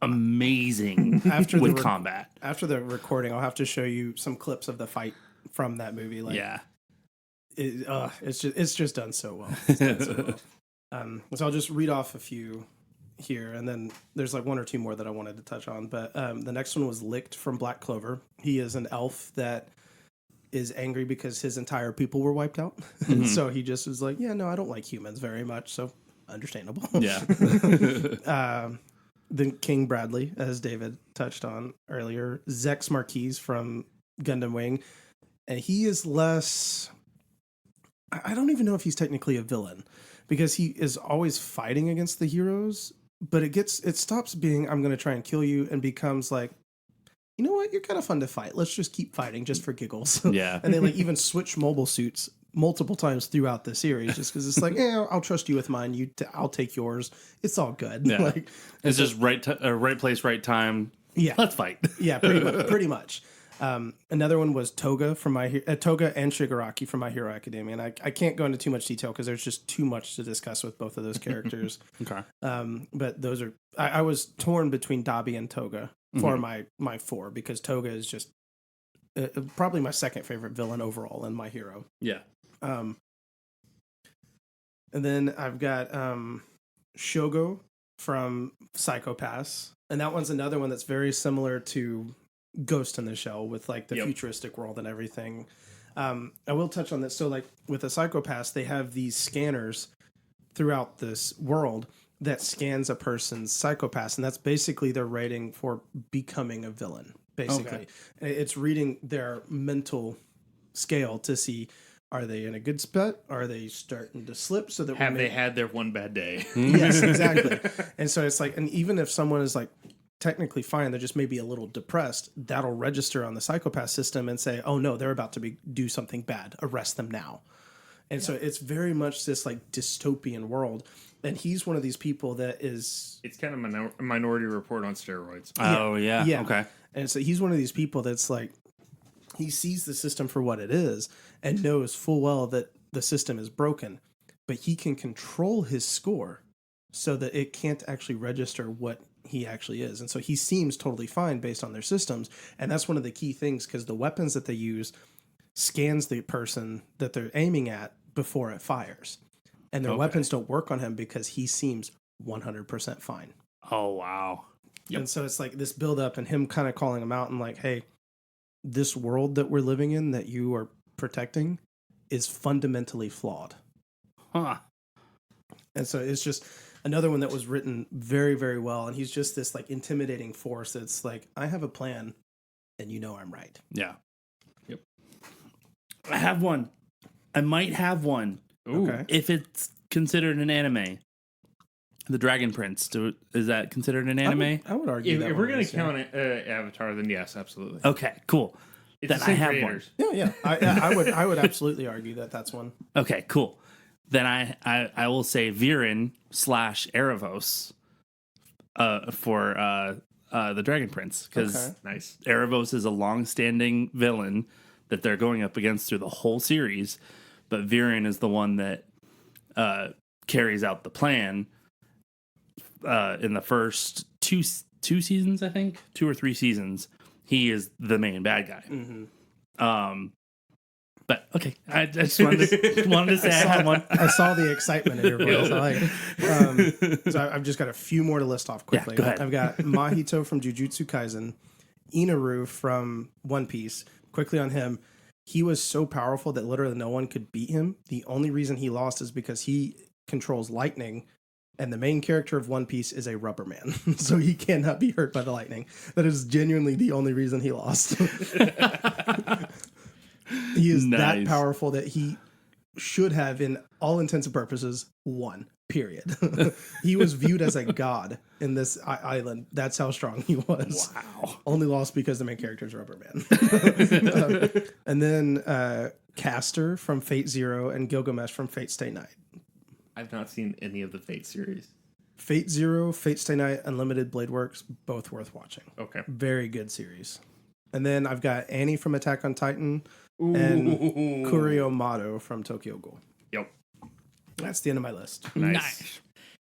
[SPEAKER 1] amazing with combat.
[SPEAKER 2] After the recording, I'll have to show you some clips of the fight from that movie. Like,
[SPEAKER 1] yeah.
[SPEAKER 2] It's just done so well. It's done so well. So I'll just read off a few here, and then there's like one or two more that I wanted to touch on. But the next one was Licked from Black Clover. He is an elf that is angry because his entire people were wiped out. So he just was like, yeah, no, I don't like humans very much. So understandable.
[SPEAKER 1] Yeah.
[SPEAKER 2] Then King Bradley, as David touched on earlier, Zex Marquise from Gundam Wing. And he is less... I don't even know if he's technically a villain, because he is always fighting against the heroes, but it stops being, I'm going to try and kill you, and becomes like, you know what? You're kind of fun to fight. Let's just keep fighting just for giggles.
[SPEAKER 1] Yeah.
[SPEAKER 2] And they like even switch mobile suits multiple times throughout the series, just because it's like, yeah, I'll trust you with mine. I'll take yours. It's all good.
[SPEAKER 1] Yeah.
[SPEAKER 2] Like,
[SPEAKER 1] It's just right place, right time.
[SPEAKER 2] yeah.
[SPEAKER 1] Let's fight.
[SPEAKER 2] Yeah, pretty much. Another one was Toga from Toga and Shigaraki from My Hero Academia, and I can't go into too much detail because there's just too much to discuss with both of those characters.
[SPEAKER 1] Okay.
[SPEAKER 2] But those are I was torn between Dabi and Toga for my four, because Toga is just probably my second favorite villain overall in My Hero.
[SPEAKER 1] Yeah.
[SPEAKER 2] And then I've got Shogo from Psycho Pass, and that one's another one that's very similar to Ghost in the Shell with like the futuristic world and everything. I will touch on this. So like with a Psycho Pass, they have these scanners throughout this world that scans a person's Psycho Pass, and that's basically their rating for becoming a villain. Basically, it's reading their mental scale to see, are they in a good spot? Are they starting to slip? So that
[SPEAKER 3] Have they had their one bad day?
[SPEAKER 2] Yes, exactly. And so it's like, and even if someone is like technically fine, they're just maybe a little depressed, that'll register on the Psychopath system and say, oh no, they're about to do something bad. Arrest them now. And so it's very much this like dystopian world. And he's one of these people that is...
[SPEAKER 3] It's kind of a Minority Report on steroids.
[SPEAKER 1] Oh, yeah. Okay.
[SPEAKER 2] And so he's one of these people that's like, he sees the system for what it is and knows full well that the system is broken, but he can control his score so that it can't actually register what he actually is. And so he seems totally fine based on their systems. And that's one of the key things, because the weapons that they use scans the person that they're aiming at before it fires. And their weapons don't work on him because he seems 100% fine.
[SPEAKER 1] Oh, wow.
[SPEAKER 2] Yep. And so it's like this build up and him kind of calling him out and like, hey, this world that we're living in that you are protecting is fundamentally flawed.
[SPEAKER 1] Huh.
[SPEAKER 2] And so it's just another one that was written very, very well. And he's just this like intimidating force that's like, I have a plan and you know I'm right.
[SPEAKER 1] Yeah.
[SPEAKER 3] Yep.
[SPEAKER 1] I have one. I might have one.
[SPEAKER 3] Ooh.
[SPEAKER 2] Okay.
[SPEAKER 1] If it's considered an anime. The Dragon Prince. Is that considered an anime?
[SPEAKER 2] I would argue that
[SPEAKER 3] If we're
[SPEAKER 2] one
[SPEAKER 3] going
[SPEAKER 2] is,
[SPEAKER 3] to count Avatar, then yes, absolutely.
[SPEAKER 1] Okay, cool.
[SPEAKER 3] It's
[SPEAKER 1] Then
[SPEAKER 3] the
[SPEAKER 1] I
[SPEAKER 3] same
[SPEAKER 1] have
[SPEAKER 3] creators.
[SPEAKER 1] one.
[SPEAKER 2] Yeah. I would absolutely argue that that's one.
[SPEAKER 1] Okay, cool. Then I will say Viren / Erebos for the Dragon Prince, because
[SPEAKER 2] Okay.
[SPEAKER 3] Nice.
[SPEAKER 1] Erebos is a long-standing villain that they're going up against through the whole series, but Viren is the one that carries out the plan in the first two seasons, I think, 2 or 3 seasons. He is the main bad guy.
[SPEAKER 2] Mm-hmm.
[SPEAKER 1] But okay, I just wanted to say I had one.
[SPEAKER 2] I saw the excitement in your voice. So I've just got a few more to list off quickly.
[SPEAKER 1] Yeah, go ahead.
[SPEAKER 2] I've got Mahito from Jujutsu Kaisen, Inaru from One Piece. Quickly on him, he was so powerful that literally no one could beat him. The only reason he lost is because he controls lightning, and the main character of One Piece is a rubber man, so he cannot be hurt by the lightning. That is genuinely the only reason he lost. He is that
[SPEAKER 1] Nice.
[SPEAKER 2] powerful that he should have, in all intents and purposes, won. Period. He was viewed as a god in this island. That's how strong he was.
[SPEAKER 1] Wow.
[SPEAKER 2] Only lost because the main character is Rubber Man. And then Castor from Fate Zero and Gilgamesh from Fate Stay Night.
[SPEAKER 3] I've not seen any of the Fate series.
[SPEAKER 2] Fate Zero, Fate Stay Night, Unlimited Blade Works, both worth watching.
[SPEAKER 3] Okay.
[SPEAKER 2] Very good series. And then I've got Annie from Attack on Titan and Kurio Mato from Tokyo Ghoul.
[SPEAKER 3] Yep.
[SPEAKER 2] That's the end of my list.
[SPEAKER 3] Nice.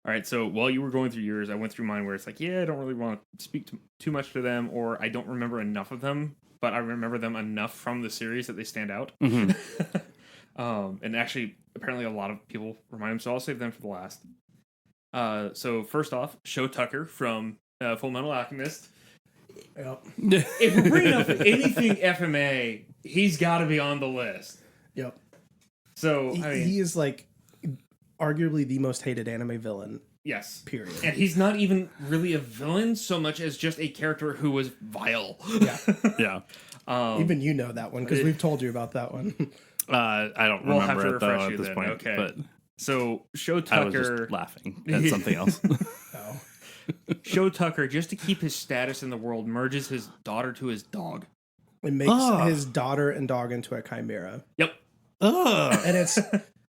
[SPEAKER 3] All right. So while you were going through yours, I went through mine where it's like, yeah, I don't really want to speak too much to them, or I don't remember enough of them, but I remember them enough from the series that they stand out.
[SPEAKER 1] Mm-hmm.
[SPEAKER 3] And actually, apparently a lot of people remind them, so I'll save them for the last. So first off, Sho Tucker from Full Metal Alchemist.
[SPEAKER 2] Yep.
[SPEAKER 3] If we're bringing up anything FMA, he's got to be on the list.
[SPEAKER 2] Yep.
[SPEAKER 3] So, I mean,
[SPEAKER 2] He is like arguably the most hated anime villain,
[SPEAKER 3] yes.
[SPEAKER 2] period.
[SPEAKER 3] And he's not even really a villain so much as just a character who was vile.
[SPEAKER 2] Yeah.
[SPEAKER 1] Yeah.
[SPEAKER 2] Even you know that one because we've told you about that one.
[SPEAKER 1] I don't
[SPEAKER 3] We'll have
[SPEAKER 1] remember
[SPEAKER 3] to
[SPEAKER 1] it though
[SPEAKER 3] refresh
[SPEAKER 1] at
[SPEAKER 3] you
[SPEAKER 1] this
[SPEAKER 3] then.
[SPEAKER 1] point.
[SPEAKER 3] Okay.
[SPEAKER 1] But
[SPEAKER 3] So, Sho
[SPEAKER 1] I was
[SPEAKER 3] Tucker.
[SPEAKER 1] just laughing at something else.
[SPEAKER 2] Oh.
[SPEAKER 3] Sho Tucker, just to keep his status in the world, merges his daughter to his dog.
[SPEAKER 2] It makes
[SPEAKER 1] Ugh.
[SPEAKER 2] his daughter and dog into a chimera.
[SPEAKER 3] Yep.
[SPEAKER 1] Ugh.
[SPEAKER 2] And it's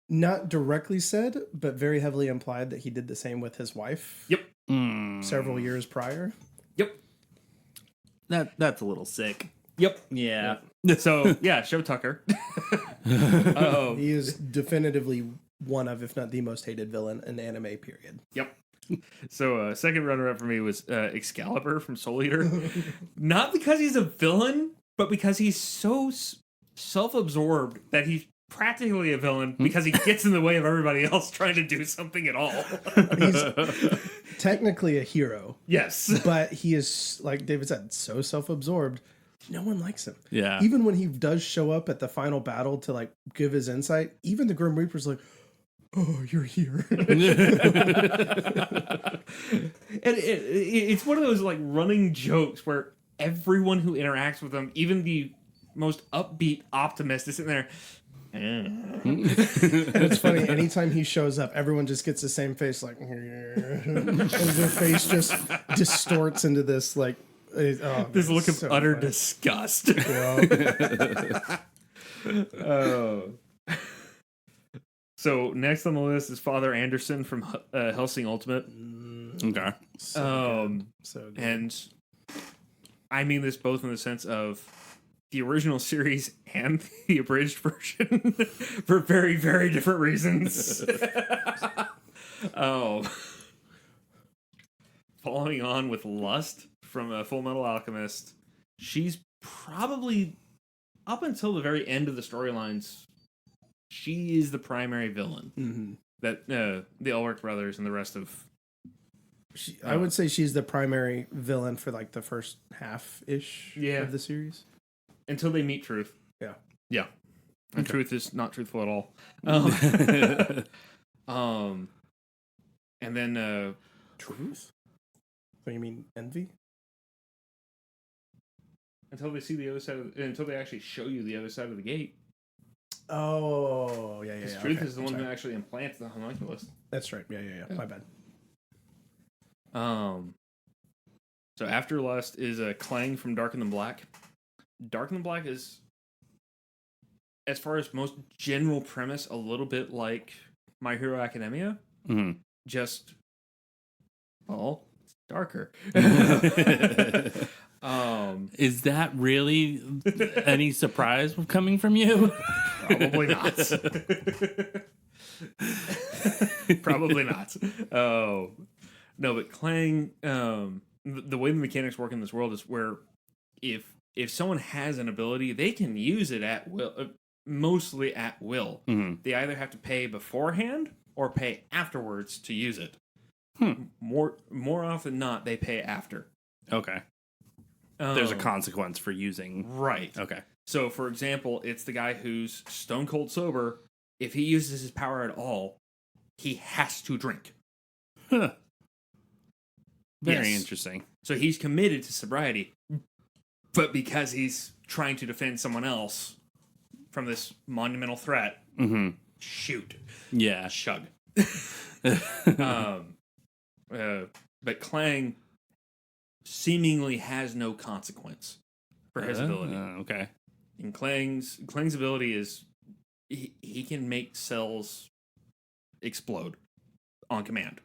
[SPEAKER 2] not directly said, but very heavily implied that he did the same with his wife
[SPEAKER 3] Yep.
[SPEAKER 2] several years prior.
[SPEAKER 3] Yep.
[SPEAKER 1] That's a little sick.
[SPEAKER 3] Yep.
[SPEAKER 1] Yeah.
[SPEAKER 3] So, yeah, Sho Tucker.
[SPEAKER 2] He is definitively one of, if not the most hated villain in anime, period.
[SPEAKER 3] Yep. So, second runner-up for me was Excalibur from Soul Eater. Not because he's a villain, but because he's so self-absorbed that he's practically a villain because he gets in the way of everybody else trying to do something at all.
[SPEAKER 2] He's technically a hero,
[SPEAKER 3] Yes.
[SPEAKER 2] but he is, like David said, so self-absorbed. No one likes him.
[SPEAKER 1] Yeah.
[SPEAKER 2] Even when he does show up at the final battle to like give his insight, even the Grim Reaper's like, "Oh, you're here."
[SPEAKER 3] And it's one of those like running jokes where everyone who interacts with him, even the most upbeat optimist, is sitting there.
[SPEAKER 2] And it's funny, anytime he shows up, everyone just gets the same face, like, and their face just distorts into this like
[SPEAKER 3] This look of
[SPEAKER 2] so
[SPEAKER 3] utter
[SPEAKER 2] funny.
[SPEAKER 3] disgust.
[SPEAKER 2] Yeah.
[SPEAKER 3] Oh. So next on the list is Father Anderson from Helsing Ultimate.
[SPEAKER 1] Okay.
[SPEAKER 2] So good.
[SPEAKER 3] And I mean this both in the sense of the original series and the abridged version for very, very different reasons. Following on with Lust from Full Metal Alchemist, she's probably, up until the very end of the storylines, she is the primary villain.
[SPEAKER 2] Mm-hmm.
[SPEAKER 3] That the Ulrich brothers and the rest of...
[SPEAKER 2] I would say she's the primary villain for like the first half-ish of the series.
[SPEAKER 3] Until they meet Truth.
[SPEAKER 2] Yeah.
[SPEAKER 3] Yeah. And Truth is not truthful at all. And then...
[SPEAKER 2] Truth? So you mean Envy?
[SPEAKER 3] Until they see the other side until they actually show you the other side of the gate.
[SPEAKER 2] Oh, yeah.
[SPEAKER 3] Truth is the one that actually implants the homunculus.
[SPEAKER 2] That's right. Yeah. My bad.
[SPEAKER 3] So after Lust is a Clang from Dark and the Black. Dark and the Black is, as far as most general premise, a little bit like My Hero Academia.
[SPEAKER 1] Mm-hmm.
[SPEAKER 3] Just, well, it's darker.
[SPEAKER 1] Is that really any surprise coming from you?
[SPEAKER 3] Probably not. Probably not. Oh, no, but Clang, the way the mechanics work in this world is where if someone has an ability, they can use it at will, mostly at will.
[SPEAKER 1] Mm-hmm.
[SPEAKER 3] They either have to pay beforehand or pay afterwards to use it. More often than not, they pay after.
[SPEAKER 1] Okay. There's a consequence for using.
[SPEAKER 3] Right.
[SPEAKER 1] Okay.
[SPEAKER 3] So, for example, it's the guy who's stone cold sober. If he uses his power at all, he has to drink.
[SPEAKER 1] Huh. Very
[SPEAKER 3] Yes.
[SPEAKER 1] interesting.
[SPEAKER 3] So he's committed to sobriety, but because he's trying to defend someone else from this monumental threat, shoot.
[SPEAKER 1] Yeah.
[SPEAKER 3] Chug. But Clang seemingly has no consequence for his ability.
[SPEAKER 1] Okay.
[SPEAKER 3] And Clang's ability is he can make cells explode on command.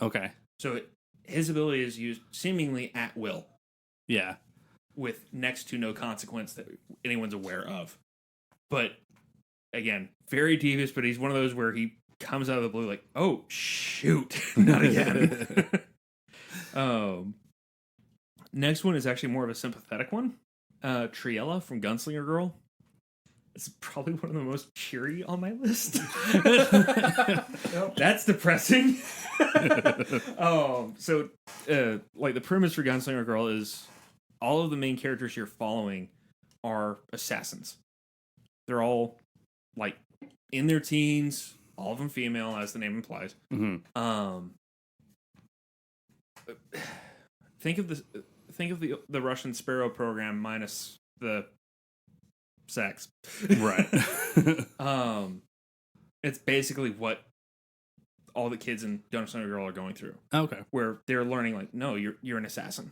[SPEAKER 1] Okay.
[SPEAKER 3] So his ability is used seemingly at will,
[SPEAKER 1] Yeah.
[SPEAKER 3] with next to no consequence that anyone's aware of. But again, very devious, but he's one of those where he comes out of the blue like, oh, shoot, not again. Next one is actually more of a sympathetic one. Triella from Gunslinger Girl. It's probably one of the most cheery on my list. That's depressing. So the premise for Gunslinger Girl is all of the main characters you're following are assassins. They're all like in their teens, all of them female, as the name implies.
[SPEAKER 1] Mm-hmm.
[SPEAKER 3] Think of the Russian Sparrow program minus the sex.
[SPEAKER 1] Right.
[SPEAKER 3] It's basically what all the kids in Gunslinger Girl are going through.
[SPEAKER 1] Okay.
[SPEAKER 3] Where they're learning, like, no, you're an assassin.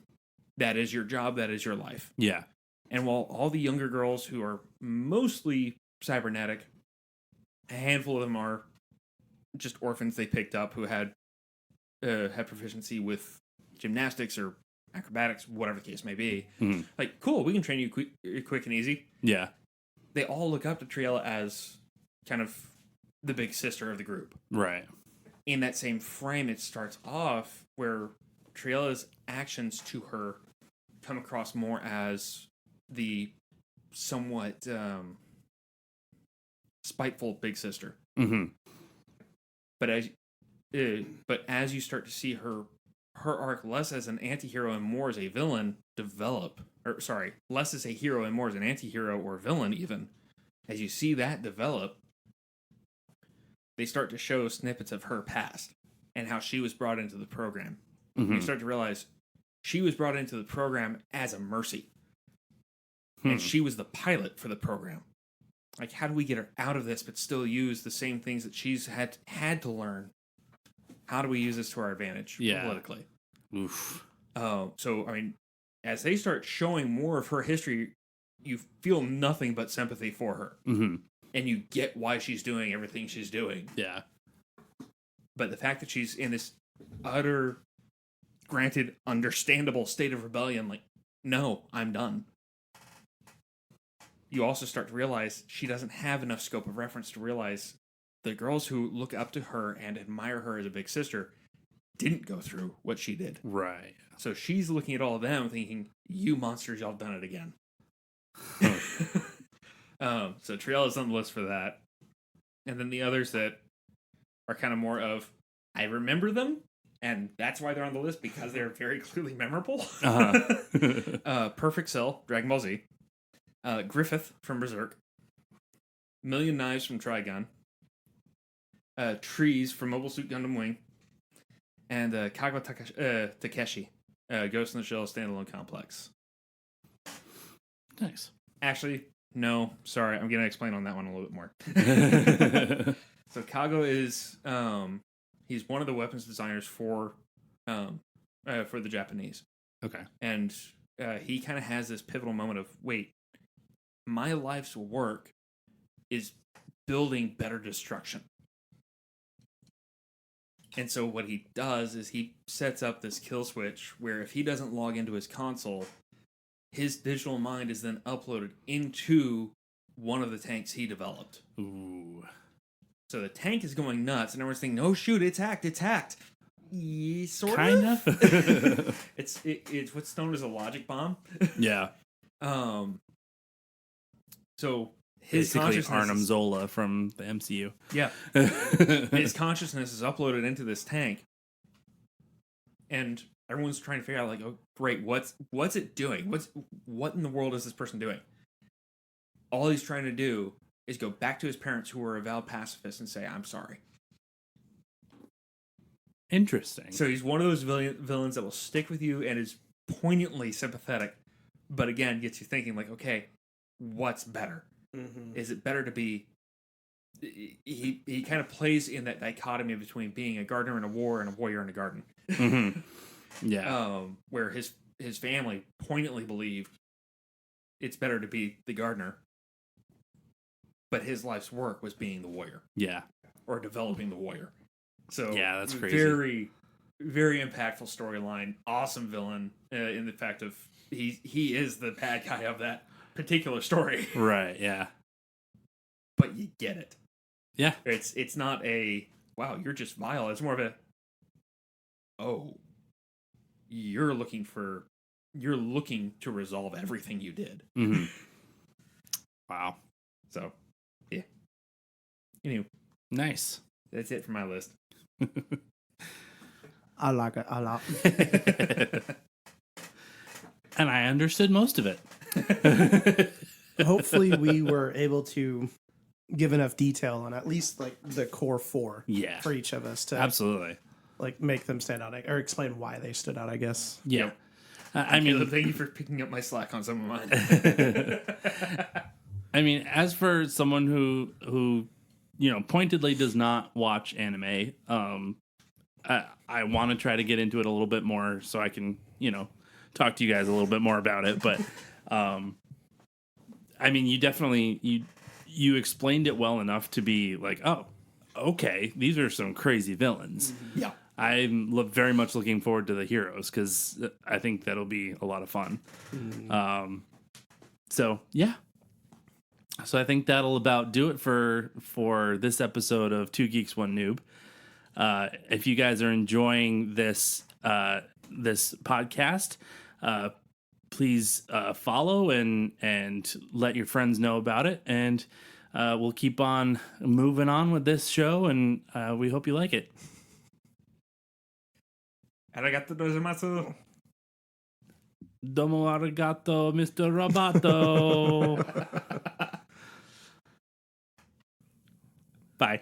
[SPEAKER 3] That is your job. That is your life.
[SPEAKER 1] Yeah.
[SPEAKER 3] And while all the younger girls who are mostly cybernetic, a handful of them are just orphans they picked up who had proficiency with gymnastics or acrobatics, whatever the case may be.
[SPEAKER 1] Mm-hmm.
[SPEAKER 3] Like, cool, we can train you quick and easy.
[SPEAKER 1] Yeah.
[SPEAKER 3] They all look up to Triella as kind of the big sister of the group.
[SPEAKER 1] Right.
[SPEAKER 3] In that same frame, it starts off where Triella's actions to her come across more as the somewhat spiteful big sister.
[SPEAKER 1] Mm-hmm.
[SPEAKER 3] But as you start to see her arc less as an anti-hero and more as a villain develop, less as a hero and more as an anti-hero or villain even, as you see that develop, they start to show snippets of her past and how she was brought into the program.
[SPEAKER 1] Mm-hmm.
[SPEAKER 3] You start to realize she was brought into the program as a mercy. And she was the pilot for the program. Like, how do we get her out of this but still use the same things that she's had to learn? How do we use this to our advantage politically?
[SPEAKER 1] Oof.
[SPEAKER 3] So, I mean, as they start showing more of her history, you feel nothing but sympathy for her.
[SPEAKER 1] Mm-hmm.
[SPEAKER 3] and you get why she's doing everything she's doing.
[SPEAKER 1] Yeah.
[SPEAKER 3] But the fact that she's in this utter, granted, understandable state of rebellion, like, no, I'm done. You also start to realize she doesn't have enough scope of reference to realize the girls who look up to her and admire her as a big sister didn't go through what she did.
[SPEAKER 1] Right.
[SPEAKER 3] So she's looking at all of them thinking, you monsters, y'all done it again. So Triella's on the list for that. And then the others that are kind of more of, I remember them, and that's why they're on the list, because they're very clearly memorable. Perfect Cell, Dragon Ball Z. Griffith from Berserk. Million Knives from Trigun. Trees from Mobile Suit Gundam Wing. And Kago Takeshi, Ghost in the Shell standalone complex.
[SPEAKER 1] Nice.
[SPEAKER 3] Actually, no, sorry, I'm going to explain on that one a little bit more. So Kago is he's one of the weapons designers for the Japanese,
[SPEAKER 1] Okay.
[SPEAKER 3] and he kind of has this pivotal moment of, wait, my life's work is building better destruction. And so what he does is he sets up this kill switch where if he doesn't log into his console, his digital mind is then uploaded into one of the tanks he developed.
[SPEAKER 1] Ooh.
[SPEAKER 3] So the tank is going nuts, and everyone's thinking, "No, shoot, it's hacked, it's hacked." Yeah, sort
[SPEAKER 1] Kind
[SPEAKER 3] of. It's what's known as a logic bomb.
[SPEAKER 1] Yeah.
[SPEAKER 3] So his
[SPEAKER 1] Basically
[SPEAKER 3] consciousness
[SPEAKER 1] Arnim Zola from the MCU.
[SPEAKER 3] Yeah. His consciousness is uploaded into this tank. And everyone's trying to figure out, like, oh, great, what's it doing? What in the world is this person doing? All he's trying to do is go back to his parents, who were avowed pacifists, and say, I'm sorry.
[SPEAKER 1] Interesting.
[SPEAKER 3] So he's one of those villains that will stick with you and is poignantly sympathetic, but again, gets you thinking, like, okay, what's better? Mm-hmm. Is it better to be... He kind of plays in that dichotomy between being a gardener in a war and a warrior in a garden.
[SPEAKER 1] Mm-hmm. Yeah.
[SPEAKER 3] Where his family poignantly believed it's better to be the gardener, but his life's work was being the warrior.
[SPEAKER 1] Yeah.
[SPEAKER 3] Or developing the warrior. So
[SPEAKER 1] yeah, that's crazy.
[SPEAKER 3] Very, very impactful storyline. Awesome villain in the fact of he is the bad guy of that particular story.
[SPEAKER 1] Right. Yeah.
[SPEAKER 3] But you get it.
[SPEAKER 1] Yeah.
[SPEAKER 3] It's not a, wow, you're just vile. It's more of a, oh, you're looking to resolve everything you did.
[SPEAKER 1] Mm-hmm. Wow.
[SPEAKER 3] So, yeah. Anyway.
[SPEAKER 1] Nice.
[SPEAKER 3] That's it for my list.
[SPEAKER 2] I like it a lot.
[SPEAKER 1] And I understood most of it.
[SPEAKER 2] Hopefully we were able to give enough detail on at least like the core four for each of us to
[SPEAKER 1] absolutely
[SPEAKER 2] like make them stand out or explain why they stood out, I guess.
[SPEAKER 1] Yeah.
[SPEAKER 3] Yep.
[SPEAKER 1] I mean,
[SPEAKER 3] thank you for picking up my slack on some of mine.
[SPEAKER 1] I mean, as for someone who pointedly does not watch anime, I want to try to get into it a little bit more so I can, talk to you guys a little bit more about it. But, I mean, you definitely, you explained it well enough to be like, oh, okay, these are some crazy villains.
[SPEAKER 3] Yeah.
[SPEAKER 1] I'm very much looking forward to the heroes because I think that'll be a lot of fun. So, yeah. So I think that'll about do it for this episode of Two Geeks, One Noob. If you guys are enjoying this podcast, please follow and let your friends know about it. And we'll keep on moving on with this show, and we hope you like it.
[SPEAKER 3] Arigato gozaimasu.
[SPEAKER 1] Domo arigato, Mr. Roboto. Bye.